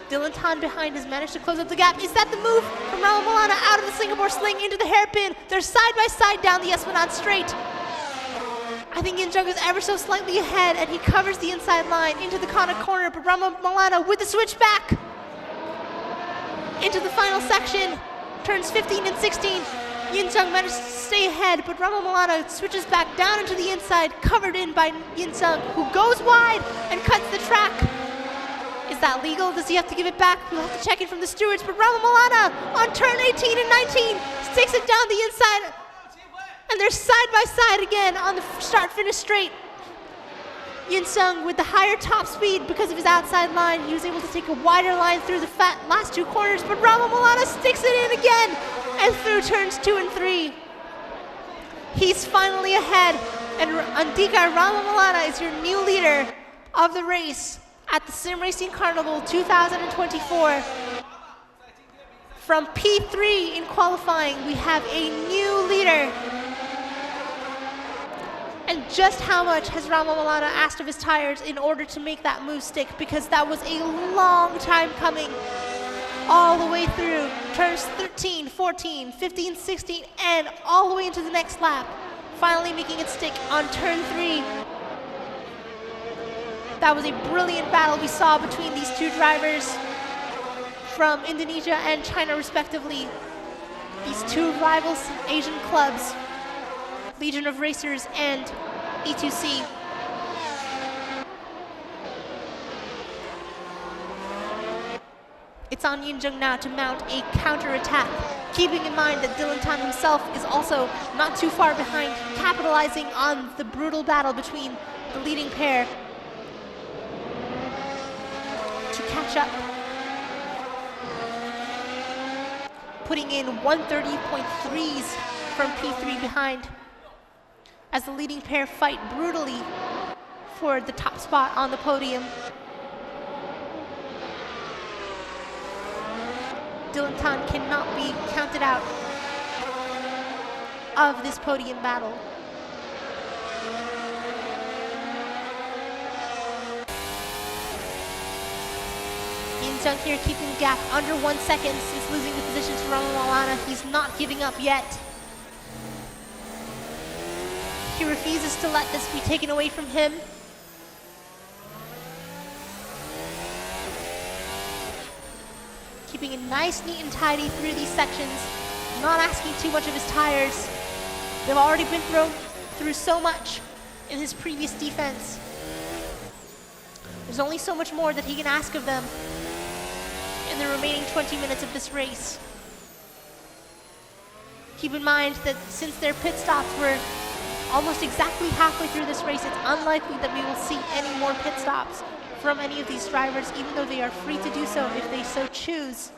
Dylan Tan behind has managed to close up the gap. Is that the move from Rama Milana out of the Singapore sling into the hairpin? They're side by side down the Esplanade straight. I think Yinzheng is ever so slightly ahead, and he covers the inside line into the corner, but Rama Milana with the switchback into the final section. Turns 15 and 16. Yinzheng managed to stay ahead, but Rama Milana switches back down into the inside, covered in by Yinzheng, who goes wide and cuts the track. Is that legal? Does he have to give it back? We'll have to check it from the stewards, but Rama Milana on turn 18 and 19 sticks it down the inside, and they're side by side again on the start-finish straight. Yinzheng with the higher top speed because of his outside line. He was able to take a wider line through the last two corners, but Rama Milana sticks it in again and through turns 2 and 3. He's finally ahead, and Andika Rama Milana is your new leader of the race at the Sim Racing Carnival 2024. From P3 in qualifying, we have a new leader. And just how much has Rama Milana asked of his tires in order to make that move stick? Because that was a long time coming, all the way through turns 13, 14, 15, 16, and all the way into the next lap, finally making it stick on turn 3. That was a brilliant battle we saw between these two drivers from Indonesia and China respectively. These two rivals Asian clubs, Legion of Racers and E2C. It's on Yinzheng now to mount a counter-attack, keeping in mind that Dylan Tan himself is also not too far behind, capitalizing on the brutal battle between the leading pair to catch up. Putting in 130.3s from P3 behind as the leading pair fight brutally for the top spot on the podium. Dylan Tan cannot be counted out of this podium battle. Yinzheng here keeping the gap under 1 second since losing the position to Rama Milana. He's not giving up yet. He refuses to let this be taken away from him. Keeping it nice, neat, and tidy through these sections, not asking too much of his tires. They've already been through so much in his previous defense. There's only so much more that he can ask of them in the remaining 20 minutes of this race. Keep in mind that since their pit stops were almost exactly halfway through this race, it's unlikely that we will see any more pit stops from any of these drivers, even though they are free to do so if they so choose.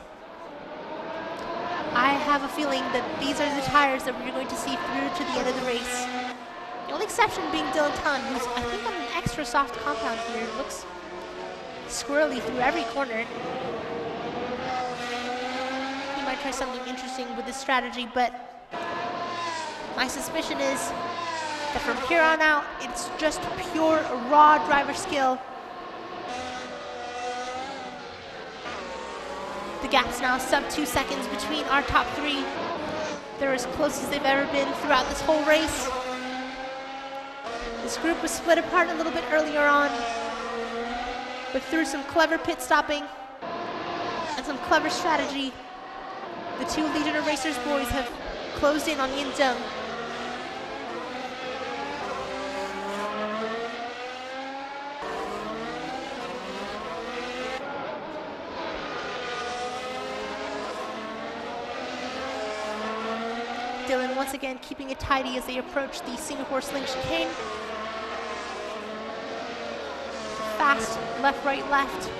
I have a feeling that these are the tires that we're going to see through to the end of the race. The only exception being Dylan Tan, who's I think on an extra soft compound here. Looks squirrely through every corner. might try something interesting with this strategy, but my suspicion is that from here on out, it's just pure raw driver skill. The gap's now sub 2 seconds between our top three. They're as close as they've ever been throughout this whole race. This group was split apart a little bit earlier on, but through some clever pit stopping and some clever strategy, the two Legion of Racers boys have closed in on Yin Zheng. Dylan once again keeping it tidy as they approach the Singapore Sling chicane. Fast, left, right, left.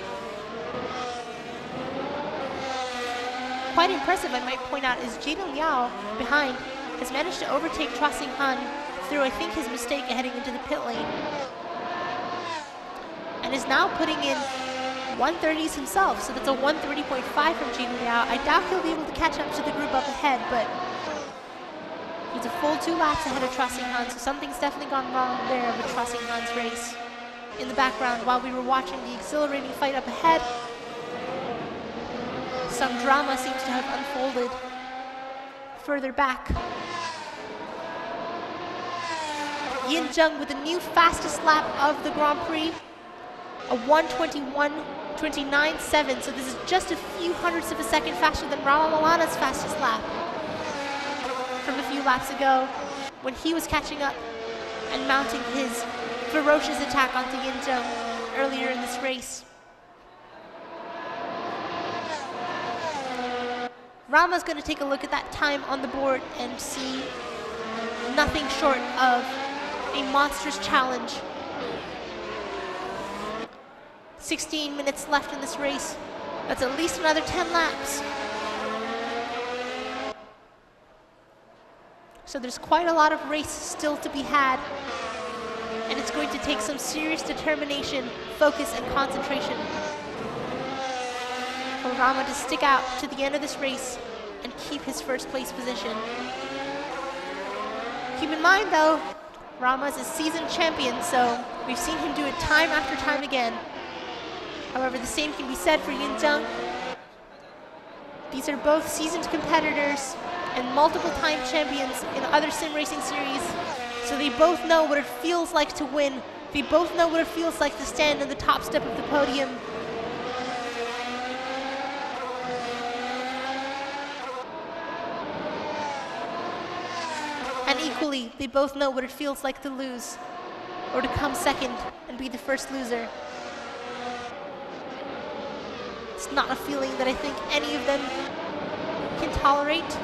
Quite impressive, I might point out, is Jaden Liao behind has managed to overtake Chua Sing Han through, I think, his mistake heading into the pit lane. And is now putting in 130s himself, so that's a 130.5 from Jaden Liao. I doubt he'll be able to catch up to the group up ahead, but he's a full 2 laps ahead of Chua Sing Han, so something's definitely gone wrong there with Chua Sing Han's race. In the background, while we were watching the exhilarating fight up ahead, some drama seems to have unfolded further back. Yin Zheng with the new fastest lap of the Grand Prix, a 1:21.29.7, so this is just a few hundredths of a second faster than Rama Malana's fastest lap from a few laps ago when he was catching up and mounting his ferocious attack onto Yin Zheng earlier in this race. Rama's going to take a look at that time on the board and see nothing short of a monstrous challenge. 16 minutes left in this race. That's at least another 10 laps. So there's quite a lot of race still to be had, and it's going to take some serious determination, focus, and concentration for Rama to stick out to the end of this race and keep his first place position. Keep in mind though, Rama's a seasoned champion, so we've seen him do it time after time again. However, the same can be said for Yin Zheng. These are both seasoned competitors and multiple-time champions in other sim racing series, so they both know what it feels like to win. They both know what it feels like to stand in the top step of the podium. And equally, they both know what it feels like to lose, or to come second and be the first loser. It's not a feeling that I think any of them can tolerate.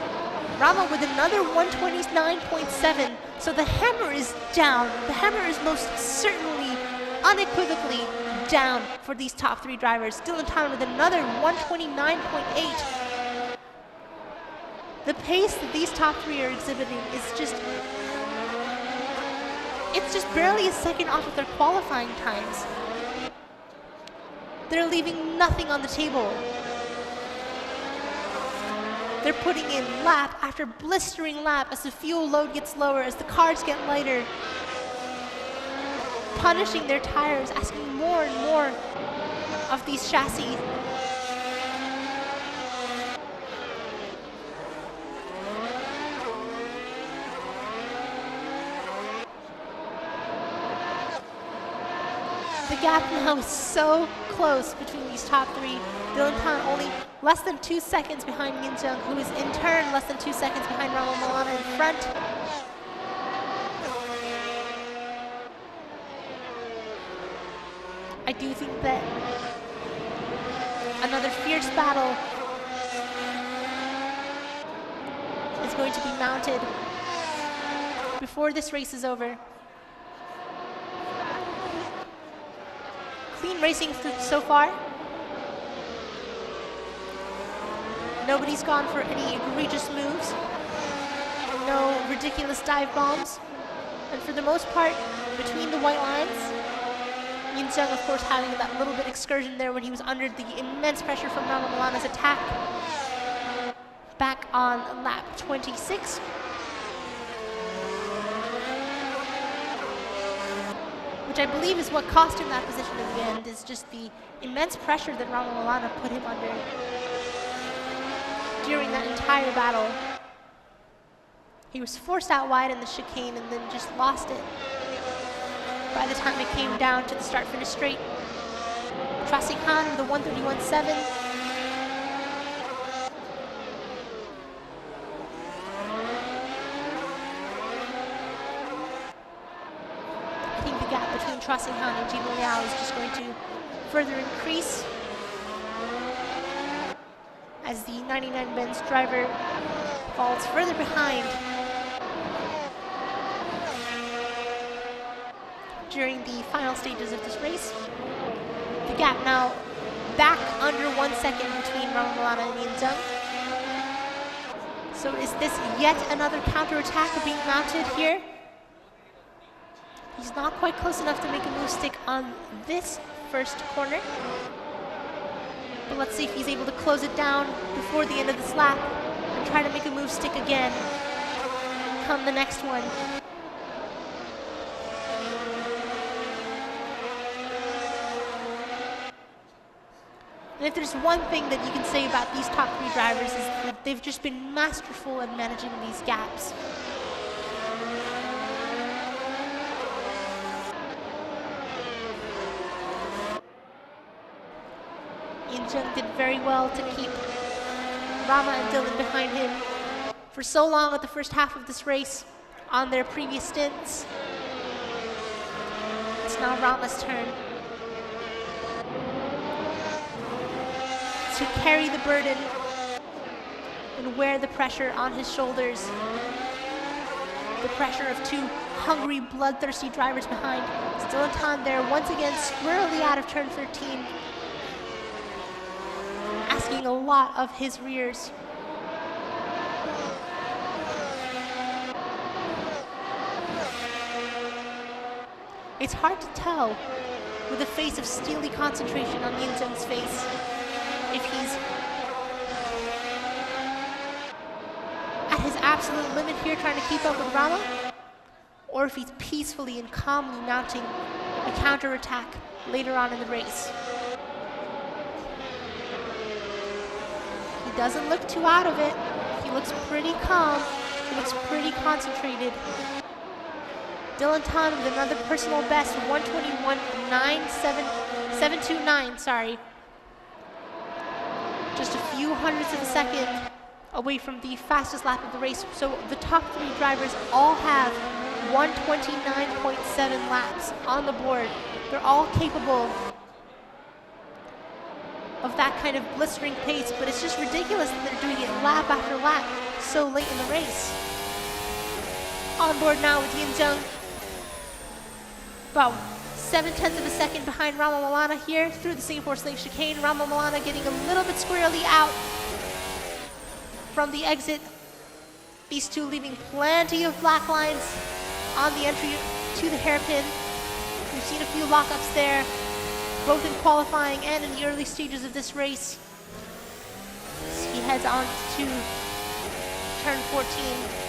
Rama with another 129.7, so the hammer is down. The hammer is most certainly, unequivocally down for these top three drivers. Dylan Tan with another 129.8. The pace that these top three are exhibiting is just, it's just barely a second off of their qualifying times. They're leaving nothing on the table. They're putting in lap after blistering lap as the fuel load gets lower, as the cars get lighter, punishing their tires, asking more and more of these chassis. The gap now is so close between these top three. Dylan Tan only less than 2 seconds behind Yin Zheng, who is in turn less than 2 seconds behind Rama Malana in front. I do think that another fierce battle is going to be mounted before this race is over. Clean racing so far. Nobody's gone for any egregious moves. No ridiculous dive bombs. And for the most part, between the white lines, Yin Zheng, of course, having that little bit excursion there when he was under the immense pressure from Rama Malana's attack. on lap 26. Which I believe is what cost him that position in the end, is just the immense pressure that Ramo Milana put him under during that entire battle. He was forced out wide in the chicane and then just lost it by the time it came down to the start-finish straight. Racing Khan with a 1:31.7. I think the gap between Racing Khan and Jin Liao is just going to further increase as the 99 Benz driver falls further behind during the final stages of this race. The gap now back under 1 second between Ramo Milana and Yin Zheng. So is this yet another counterattack being mounted here? He's not quite close enough to make a move stick on this first corner. But let's see if he's able to close it down before the end of this lap and try to make a move stick again come the next one. And if there's one thing that you can say about these top three drivers is that they've just been masterful at managing these gaps. Yin Zheng did very well to keep Rama and Dylan behind him for so long at the first half of this race on their previous stints. It's now Rama's turn to carry the burden and wear the pressure on his shoulders. The pressure of two hungry, bloodthirsty drivers behind. Dylan Tan there once again squarely out of turn 13. Asking a lot of his rears. It's hard to tell with a face of steely concentration on Yin Zheng's face if he's at his absolute limit here trying to keep up with Rama, or if he's peacefully and calmly mounting a counterattack later on in the race. He doesn't look too out of it. He looks pretty calm. He looks pretty concentrated. Dylan Tan with another personal best, 1:21.729, sorry. Just a few hundredths of a second away from the fastest lap of the race. So the top three drivers all have 1:29.7 laps on the board. They're all capable of that kind of blistering pace, but it's just ridiculous that they're doing it lap after lap so late in the race. On board now with Yin Zheng. About 0.7 of a second behind Ramo Milana here through the Singapore Sling chicane. Ramo Milana getting a little bit squarely out from the exit. These two leaving plenty of black lines on the entry to the hairpin. We've seen a few lockups there, both in qualifying and in the early stages of this race. He heads on to turn 14.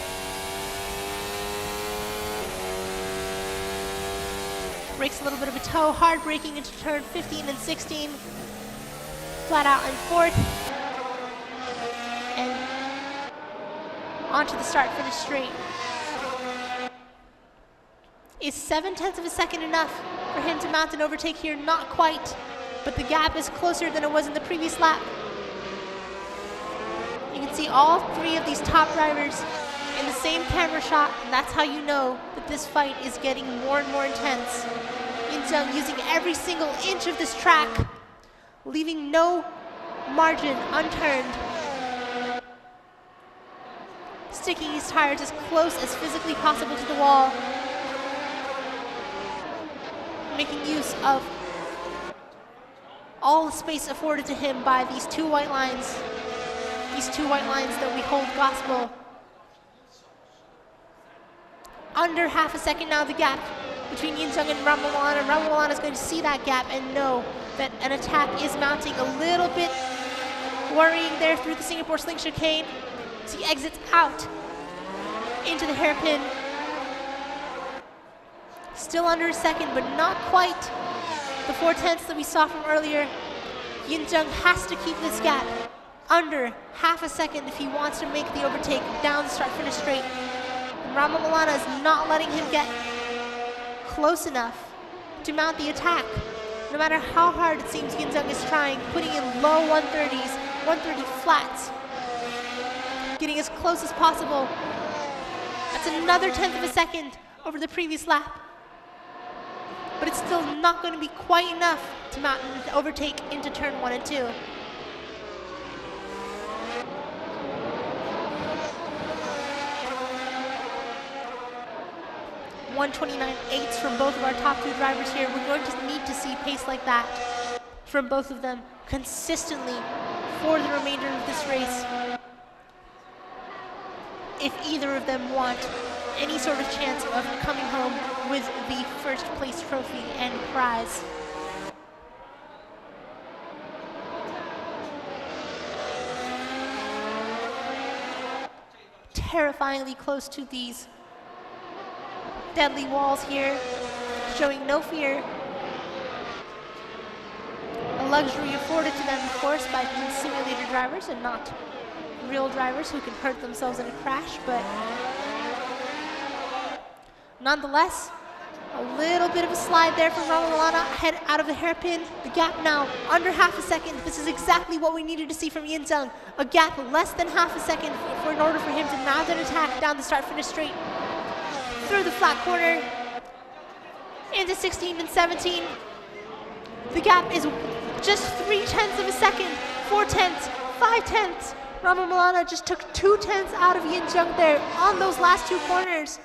Breaks a little bit of a toe, hard braking into turn 15 and 16. Flat out in fourth. And onto the start finish straight. Is 0.7 of a second enough for him to mount an overtake here? Not quite, but the gap is closer than it was in the previous lap. You can see all three of these top drivers in the same camera shot, and that's how you know that this fight is getting more and more intense. Yin Zheng using every single inch of this track, leaving no margin unturned. Sticking his tires as close as physically possible to the wall. Making use of all the space afforded to him by these two white lines. These two white lines that we hold gospel. Under half a second now, the gap between Yin Zheng and Ramo Milana. Ramo Milana is going to see that gap and know that an attack is mounting. A little bit worrying there through the Singapore Sling chicane. as he exits out into the hairpin. Still under a second, but not quite the 4/10 that we saw from earlier. Yin Jung has to keep this gap under half a second if he wants to make the overtake down the start-finish straight. And Rama Milana is not letting him get close enough to mount the attack. No matter how hard it seems Yin Jung is trying, putting in low 130s, 130 flats, getting as close as possible. That's another 1/10 of a second over the previous lap. But it's still not going to be quite enough to mount an overtake into turn 1 and 2. .129.8 from both of our top two drivers here. We're going to need to see pace like that from both of them consistently for the remainder of this race, if either of them want any sort of chance of coming home with the first place trophy and prize. Terrifyingly close to these deadly walls here, showing no fear. A luxury afforded to them, of course, by being simulator drivers and not real drivers who can hurt themselves in a crash, but nonetheless, a little bit of a slide there from Rama Milana, head out of the hairpin. The gap now under half a second. This is exactly what we needed to see from Yin Jung. A gap less than half a second in order for him to mount an attack down the start-finish straight. Through the flat corner, into 16 and 17. The gap is just 3/10 of a second, 4/10, 5/10. Rama Milana just took 2/10 out of Yin Jung there on those last two corners.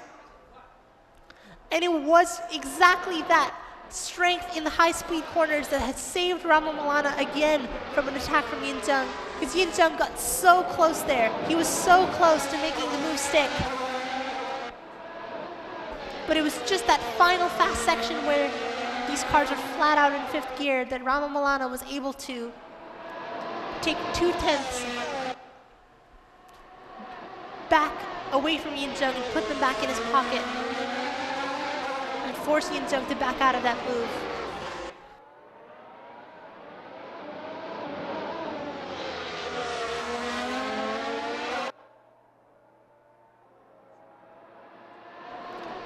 And it was exactly that strength in the high-speed corners that had saved Rama Milana again from an attack from Yin Jung. Because Yin Jung got so close there. He was so close to making the move stick. But it was just that final fast section where these cars are flat out in fifth gear that Rama Milana was able to take 2/10 back away from Yin Jung and put them back in his pocket and force Yin Jung to back out of that move.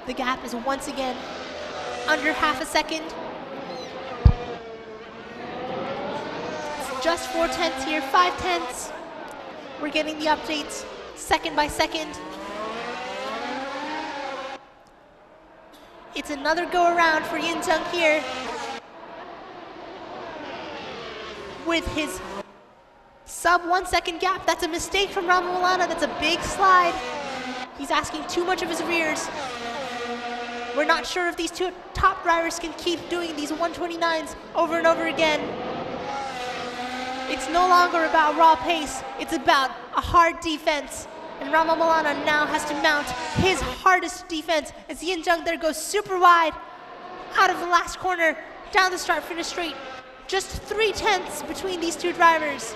The gap is once again under half a second. It's just 4/10 here, 5/10. We're getting the updates second by second. It's another go around for Yin Jung here with his sub 1 second gap. That's a mistake from Rama Milana. That's a big slide. He's asking too much of his rears. We're not sure if these two top drivers can keep doing these 129s over and over again. It's no longer about raw pace. It's about a hard defense. And Rama Milana now has to mount his hardest defense as Yin Jung there goes super wide out of the last corner, down the start-finish straight. Just 3/10 between these two drivers.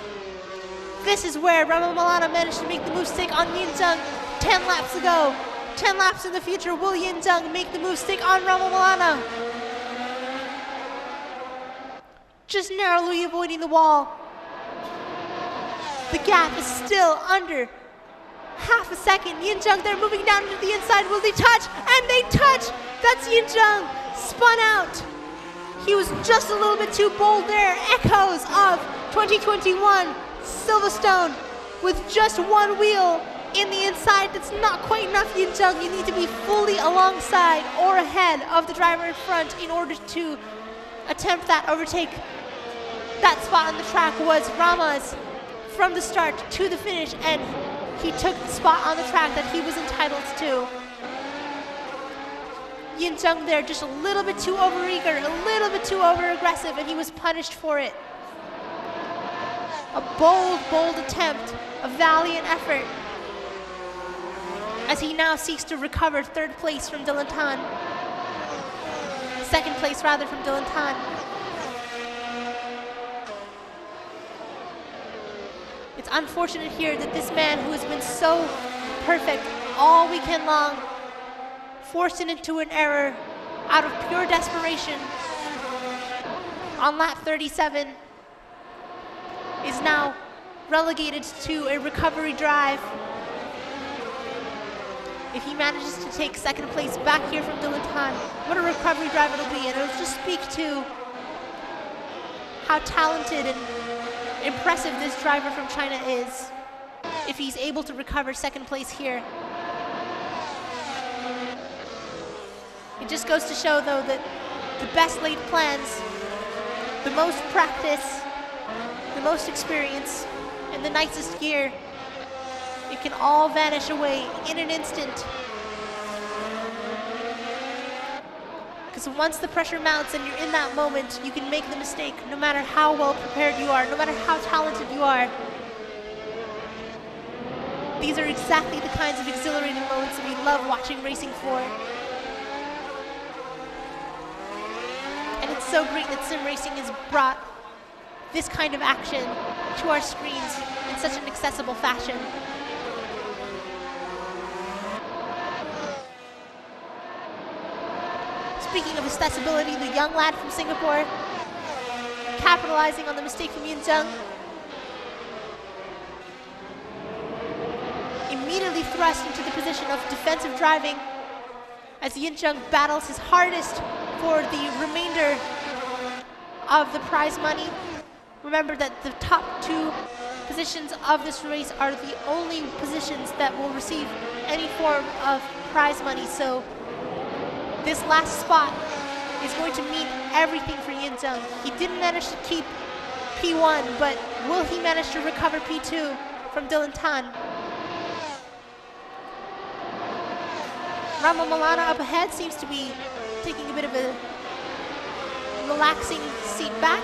This is where Rama Milana managed to make the move stick on Yin Jung 10 laps ago. 10 laps in the future, will Yin Jung make the move stick on Rama Milana? Just narrowly avoiding the wall. The gap is still under half a second. Yin Jung there moving down to the inside. Will they touch? And they touch! That's Yin Jung spun out. He was just a little bit too bold there. Echoes of 2021 Silverstone with just one wheel in the inside. That's not quite enough, Yin Jung. You need to be fully alongside or ahead of the driver in front in order to attempt that overtake. That spot on the track was Rama's from the start to the finish, and he took the spot on the track that he was entitled to. Yin Jung there just a little bit too overeager, a little bit too over-aggressive, and he was punished for it. A bold, bold attempt, a valiant effort, as he now seeks to recover third place from Dylan Tan. Second place, rather, from Dylan Tan. It's It's unfortunate here that this man who has been so perfect all weekend long, forced into an error out of pure desperation on lap 37, is now relegated to a recovery drive. If he manages to take second place back here from Dylan Tan, what a recovery drive it'll be. And it'll just speak to how talented and impressive this driver from China is if he's able to recover second place here. It just goes to show, though, that the best laid plans, the most practice, the most experience, and the nicest gear, it can all vanish away in an instant. Because once the pressure mounts and you're in that moment, you can make the mistake no matter how well prepared you are, no matter how talented you are. These are exactly the kinds of exhilarating moments that we love watching racing for. And it's so great that sim racing has brought this kind of action to our screens in such an accessible fashion. Speaking of accessibility, the young lad from Singapore, capitalizing on the mistake from Yin Zheng, immediately thrust into the position of defensive driving as Yin Zheng battles his hardest for the remainder of the prize money. Remember that the top two positions of this race are the only positions that will receive any form of prize money, so this last spot is going to mean everything for Yin Zheng. He didn't manage to keep P1, but will he manage to recover P2 from Dylan Tan? Rama Malana up ahead seems to be taking a bit of a relaxing seat back.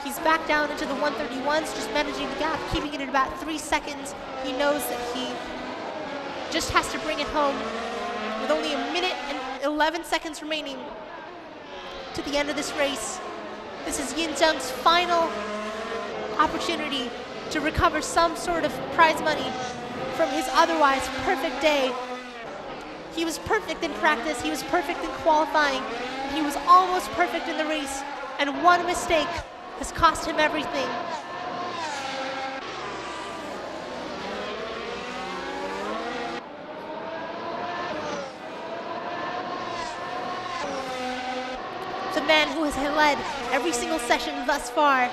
He's back down into the 131s, just managing the gap, keeping it at about 3 seconds. He knows that he just has to bring it home with only 1 minute and 11 seconds remaining to the end of this race. This is Yin Zheng's final opportunity to recover some sort of prize money from his otherwise perfect day. He was perfect in practice, he was perfect in qualifying, and he was almost perfect in the race, and one mistake has cost him everything. The man who has led every single session thus far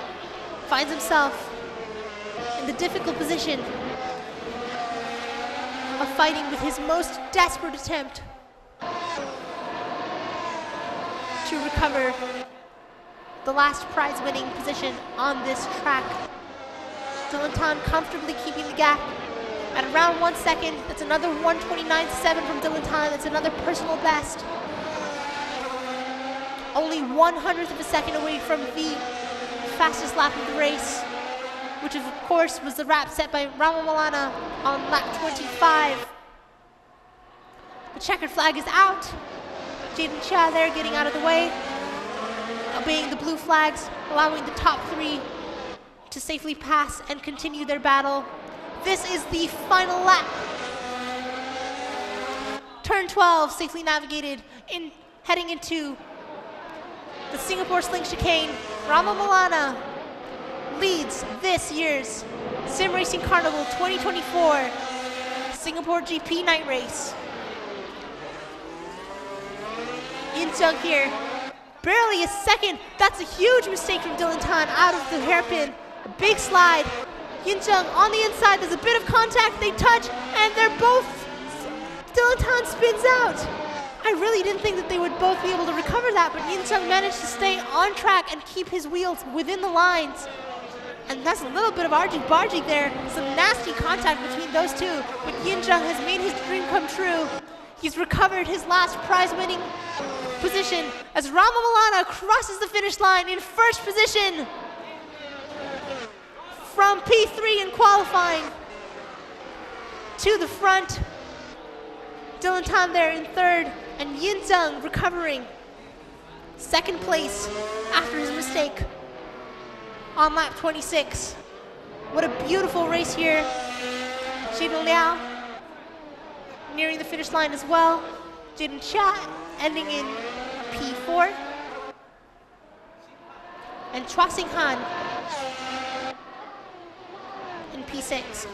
finds himself in the difficult position of fighting with his most desperate attempt to recover the last prize-winning position on this track. Dylan Tan comfortably keeping the gap at around 1 second. That's another 1:29.7 from Dylan Tan. That's another personal best. Only 1/100th of a second away from the fastest lap of the race, which of course was the lap set by Rama Malana on lap 25. The checkered flag is out. Jaden Chia there getting out of the way, obeying the blue flags, allowing the top three to safely pass and continue their battle. This is the final lap. Turn 12 safely navigated, heading into the Singapore Sling Chicane. Rama Malana leads this year's Sim Racing Carnival 2024 Singapore GP night race. Yin Zheng here, barely a second. That's a huge mistake from Dylan Tan out of the hairpin. A big slide. Yin Zheng on the inside, there's a bit of contact, they touch, and they're both, Dylan Tan spins out. I really didn't think that they would both be able to recover that, but Yin Zheng managed to stay on track and keep his wheels within the lines. And that's a little bit of argy-bargy there, some nasty contact between those two, but Yin Zheng has made his dream come true. He's recovered his last prize-winning position as Rama Malana crosses the finish line in first position from P3 in qualifying to the front. Dylan Tan there in third, and Yin Zheng recovering second place after his mistake on lap 26. What a beautiful race here. Jin Liao nearing the finish line as well. Jin Chia ending in P4. And Chua Sing Han in P6.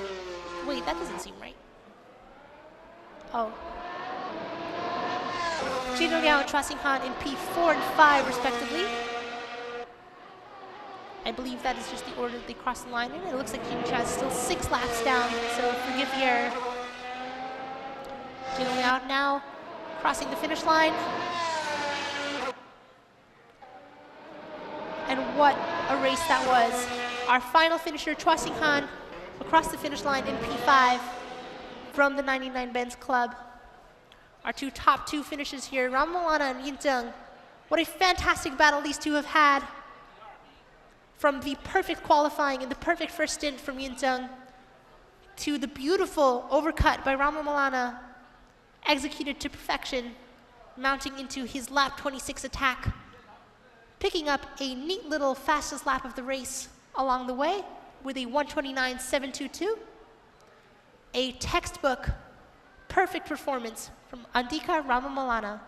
Wait, that doesn't seem right. Oh. Jin Liao and Chua Sing Han in P4 and 5 respectively. I believe that is just the order that they crossed the line in. It looks like Jin Chia is still 6 laps down, so forgive the error. Jin Liao now crossing the finish line. And what a race that was. Our final finisher, Chua Sing Han, across the finish line in P5 from the 99 Benz Club. Our top two finishers here, Ramalana and Yin Zheng. What a fantastic battle these two have had. From the perfect qualifying and the perfect first stint from Yin Zheng to the beautiful overcut by Ramalana, executed to perfection, mounting into his lap 26 attack, picking up a neat little fastest lap of the race along the way with a 1:29.722. A textbook perfect performance from Andika Ramamalana.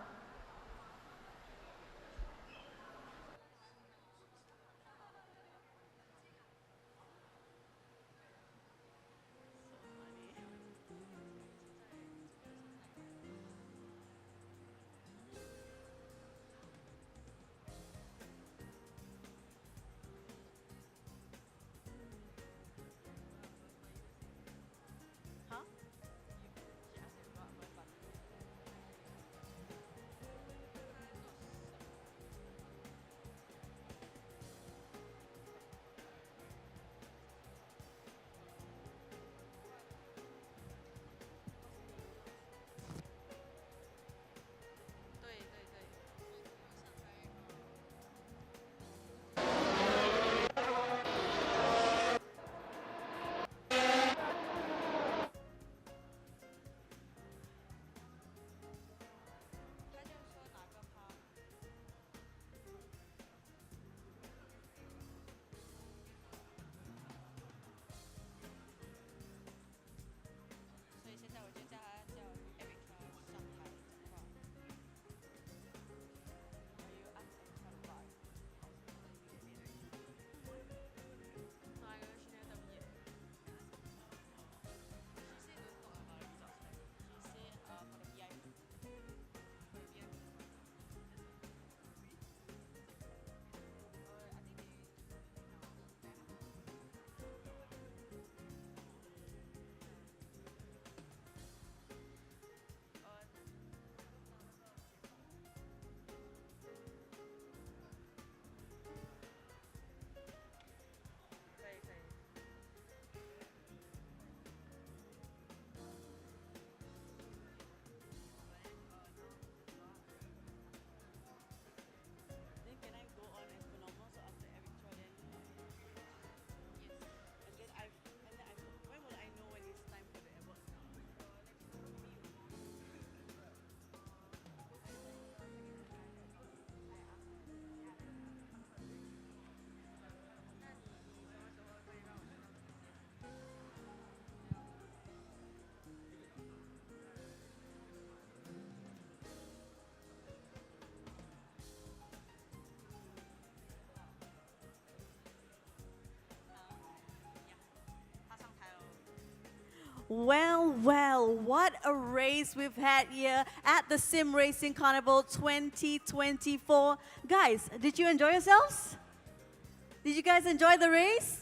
Well, what a race we've had here at the Sim Racing Carnival 2024. Guys, did you enjoy yourselves? Did you guys enjoy the race?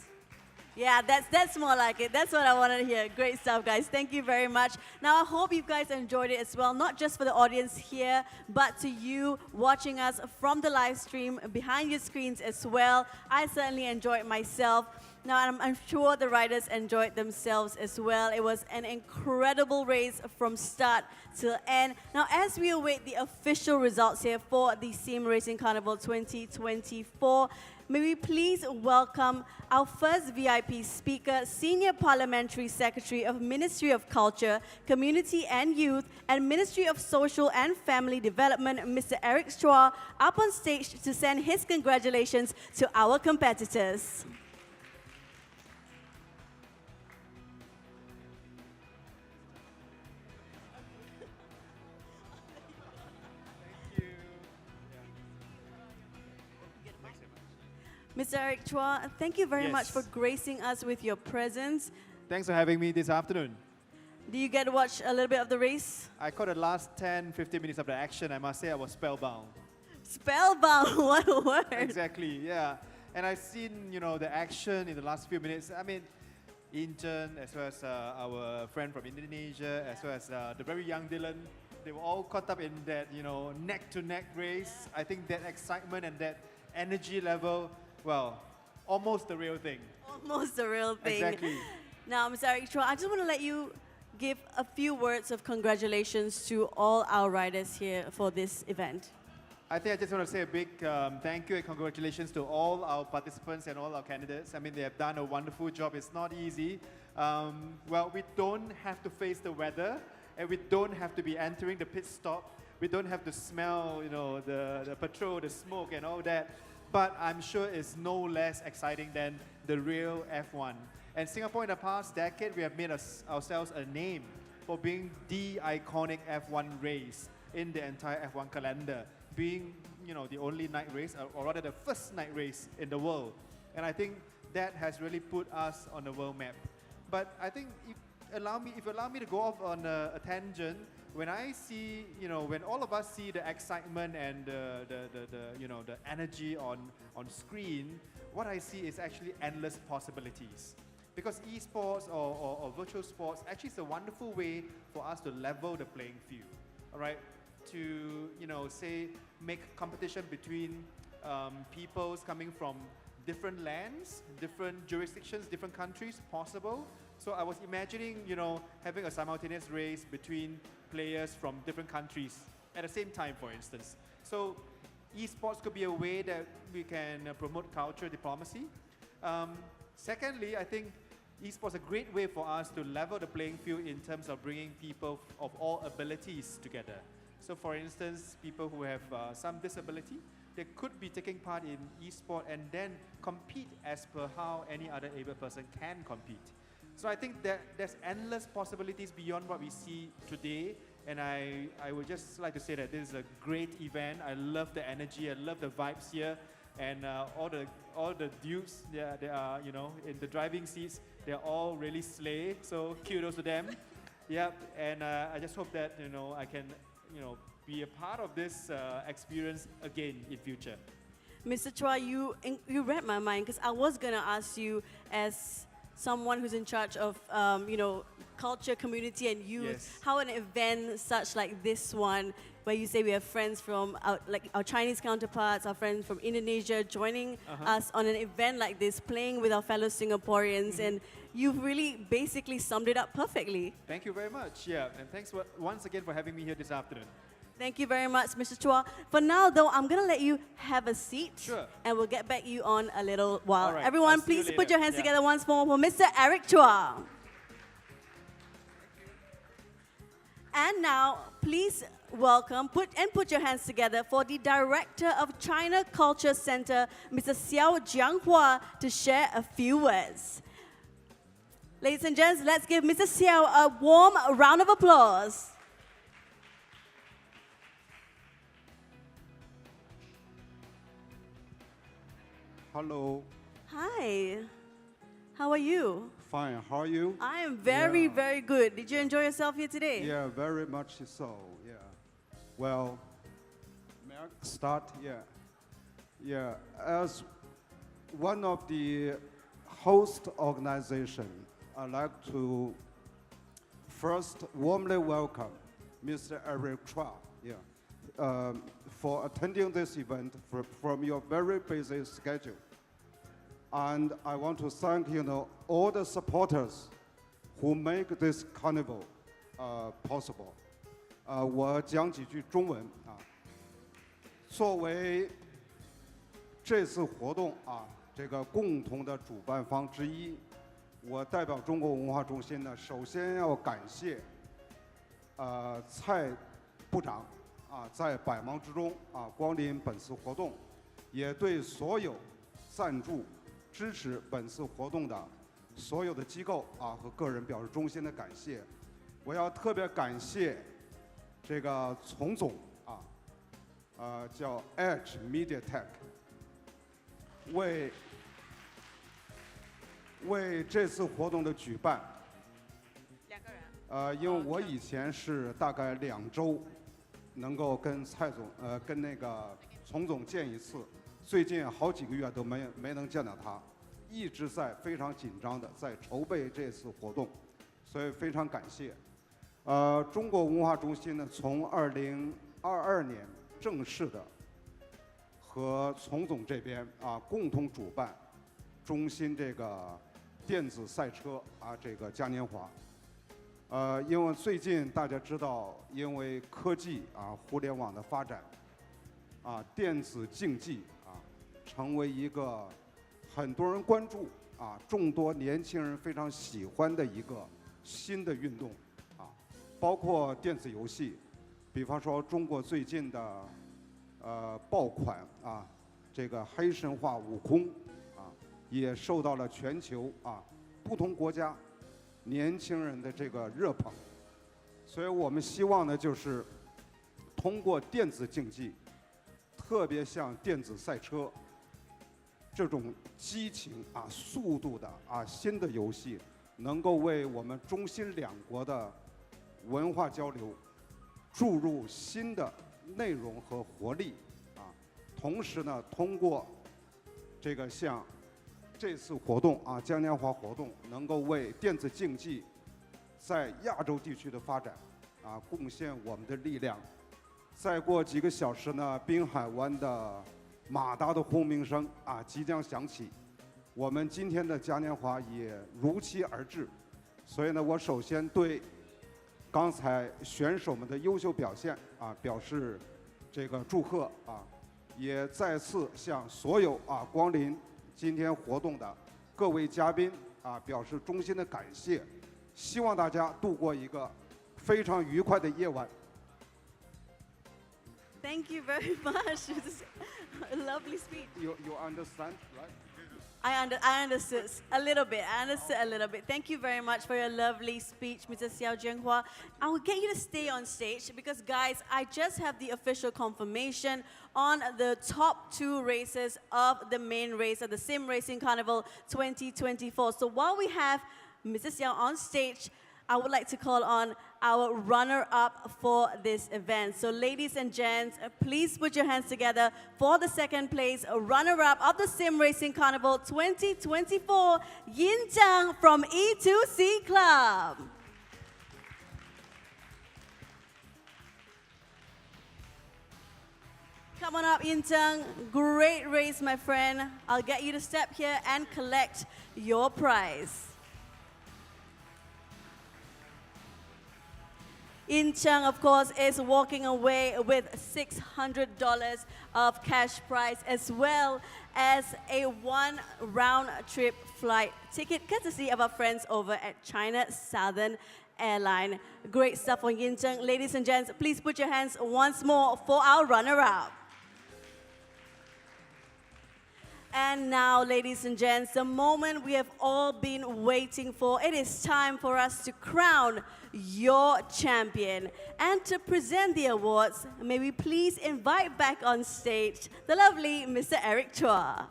Yeah, that's more like it. That's what I wanted to hear. Great stuff, guys. Thank you very much. Now, I hope you guys enjoyed it as well, not just for the audience here, but to you watching us from the live stream behind your screens as well. I certainly enjoyed myself. Now, I'm sure the riders enjoyed themselves as well. It was an incredible race from start to end. Now, as we await the official results here for the Sim Racing Carnival 2024, may we please welcome our first VIP speaker, Senior Parliamentary Secretary of Ministry of Culture, Community and Youth, and Ministry of Social and Family Development, Mr. Eric Chua, up on stage to send his congratulations to our competitors. Mr. Eric Chua, thank you very much Yes. for gracing us with your presence. Thanks for having me this afternoon. Do you get to watch a little bit of the race? I caught the last 10, 15 minutes of the action. I must say I was spellbound. Spellbound, what a word. Exactly, yeah. And I've seen, the action in the last few minutes. I mean, Incheon, as well as our friend from Indonesia, as well as the very young Dylan, they were all caught up in that, neck-to-neck race. I think that excitement and that energy level, well, almost the real thing. Almost the real thing. Exactly. Now, Mr. Eric Chua, I just want to let you give a few words of congratulations to all our riders here for this event. I think I just want to say a big thank you and congratulations to all our participants and all our candidates. I mean, they have done a wonderful job. It's not easy. Well, we don't have to face the weather, and we don't have to be entering the pit stop. We don't have to smell, the petrol, the smoke, and all that. But I'm sure it's no less exciting than the real F1. And Singapore, in the past decade, we have made ourselves a name for being the iconic F1 race in the entire F1 calendar, being the only night race, or rather the first night race in the world. And I think that has really put us on the world map. But I think if you allow me to go off on a tangent, when I see, when all of us see the excitement and the energy on screen, what I see is actually endless possibilities. Because esports or virtual sports actually is a wonderful way for us to level the playing field, all right? To, say, make competition between peoples coming from different lands, different jurisdictions, different countries possible. So I was imagining, having a simultaneous race between players from different countries at the same time, for instance. So esports could be a way that we can promote cultural diplomacy. Secondly, I think esports is a great way for us to level the playing field in terms of bringing people of all abilities together. So for instance, people who have some disability, they could be taking part in esports and then compete as per how any other able person can compete. So I think that there's endless possibilities beyond what we see today. And I would just like to say that this is a great event. I love the energy, I love the vibes here. And all the dudes, they are, in the driving seats, they're all really slay. So kudos to them. Yep. And I just hope that, I can, be a part of this experience again in future. Mr. Chua, you read my mind, because I was going to ask you, as someone who's in charge of, culture, community, and youth, Yes. how an event such like this one, where you say we have friends from our Chinese counterparts, our friends from Indonesia, joining us on an event like this, playing with our fellow Singaporeans, and you've really basically summed it up perfectly. Thank you very much. Yeah, and thanks once again for having me here this afternoon. Thank you very much, Mr. Chua. For now, though, I'm going to let you have a seat. Sure. And we'll get back you on a little while. All right, Everyone, I'll see you please put later. your hands Yeah. together once more for Mr. Eric Chua. And now, please welcome, put your hands together for the Director of China Culture Center, Mr. Xiao Jianghua, to share a few words. Ladies and gents, let's give Mr. Xiao a warm round of applause. Hello, Hi. How are you? fine. How are you? I am very, Yeah. very good. Did you enjoy yourself here today? Yeah, very much so. Yeah. Well, may I start? Yeah. Yeah. As one of the host organization, I'd like to first warmly welcome Mr. Eric Chua. Yeah. For attending this event from your very busy schedule. And I want to thank all the supporters who make this carnival possible. 我讲几句中文啊。作为这次活动这个共同的主办方之一，我代表中国文化中心呢，首先要感谢蔡部长在百忙之中光临本次活动，也对所有赞助支持本次活动的所有的机构和个人表示衷心的感谢。我要特别感谢这个丛总叫 Edge Mediatech，为这次活动的举办，因为我以前是大概2周能够跟蔡总跟那个丛总见一次，最近好几个月都没能见到他，一直在非常紧张的在筹备这次活动，所以非常感谢。中国文化中心呢，从2022年正式的和丛总这边共同主办中心这个电子赛车这个嘉年华。因为最近大家知道，因为科技互联网的发展，电子竞技成为一个很多人关注众多年轻人非常喜欢的一个新的运动包括电子游戏，比方说中国最近的爆款这个黑神话悟空也受到了全球不同国家年轻人的这个热捧，所以我们希望呢，就是通过电子竞技，特别像电子赛车这种激情速度的新的游戏，能够为我们中新两国的文化交流注入新的内容和活力同时呢，通过这个像这次活动嘉年华活动，能够为电子竞技在亚洲地区的发展贡献我们的力量。再过几个小时呢，滨海湾的马达的轰鸣声即将响起，我们今天的嘉年华也如期而至。所以呢，我首先对刚才选手们的优秀表现表示这个祝贺也再次向所有光临今天活动的各位嘉宾表示衷心的感谢，希望大家度过一个非常愉快的夜晚。Thank you very much. A lovely speech. You understand, right? I understood a little bit. Thank you very much for your lovely speech, Mr. Xiao Jianhua. I will get you to stay on stage because, guys, I just have the official confirmation on the top 2 races of the main race of the Sim Racing Carnival 2024. So while we have Mr. Xiao on stage, I would like to call on our runner-up for this event. So ladies and gents, please put your hands together for the second place runner-up of the Sim Racing Carnival 2024, Yin Zhang from E2C Club. Come on up, Yin Zhang. Great race, my friend. I'll get you to step here and collect your prize. Yin Cheng, of course, is walking away with $600 of cash prize as well as a 1 round-trip flight ticket courtesy of our friends over at China Southern Airline. Great stuff on Yin Cheng. Ladies and gents, please put your hands once more for our runner-up. And now, ladies and gents, the moment we have all been waiting for. It is time for us to crown your champion. And to present the awards, may we please invite back on stage the lovely Mr. Eric Chua.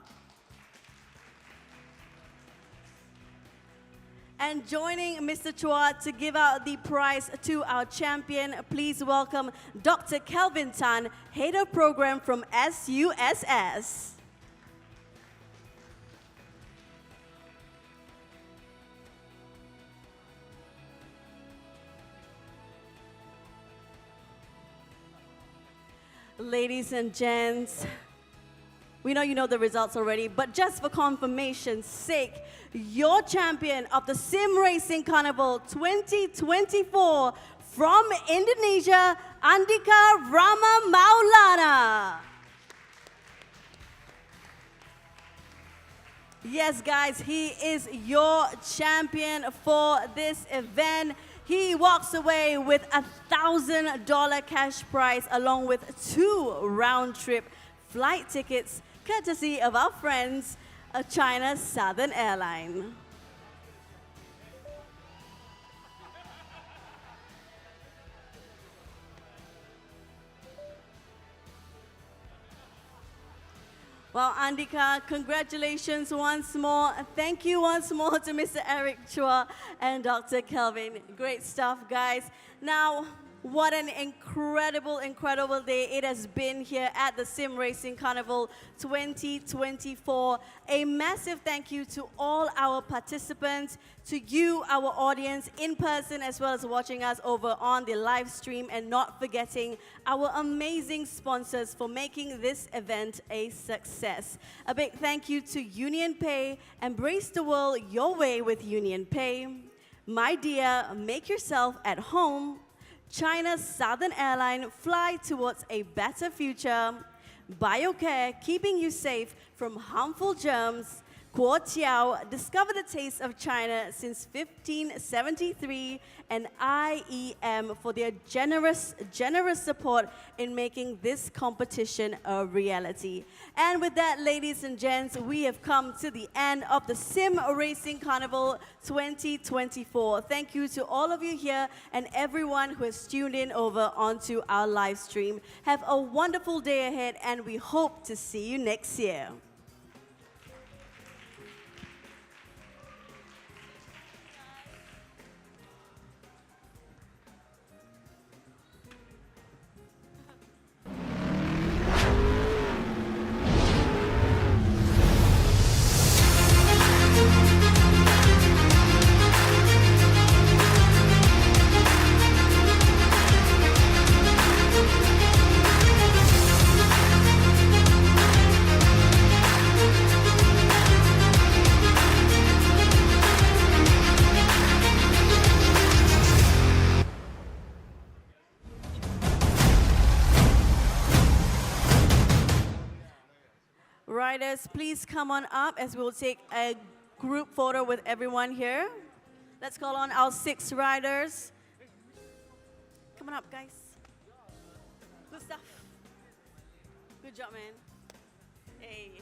And joining Mr. Chua to give out the prize to our champion, please welcome Dr. Kelvin Tan, Head of Program from SUSS. Ladies and gents, we know you know the results already, but just for confirmation's sake, your champion of the Sim Racing Carnival 2024 from Indonesia, Andika Rama Maulana. Yes, guys, he is your champion for this event. He walks away with $1,000 cash prize along with 2 round-trip flight tickets, courtesy of our friends at China Southern Airline. Well, Andika, congratulations once more. Thank you once more to Mr. Eric Chua and Dr. Kelvin. Great stuff, guys. Now, what an incredible, incredible day it has been here at the Sim Racing Carnival 2024. A massive thank you to all our participants, to you, our audience, in person as well as watching us over on the live stream, and not forgetting our amazing sponsors for making this event a success. A big thank you to Union Pay. Embrace the world your way with Union Pay. My dear, make yourself at home. China's Southern Airline, fly towards a better future. BioCare, keeping you safe from harmful germs. Kuoqiao, discover the taste of China since 1573. And IEM for their generous support in making this competition a reality. And with that, ladies and gents, we have come to the end of the Sim Racing Carnival 2024. Thank you to all of you here and everyone who has tuned in over onto our live stream. Have a wonderful day ahead, and we hope to see you next year. Riders, please come on up as we'll take a group photo with everyone here. Let's call on our 6 riders. Come on up, guys. Good stuff. Good job, man. Hey.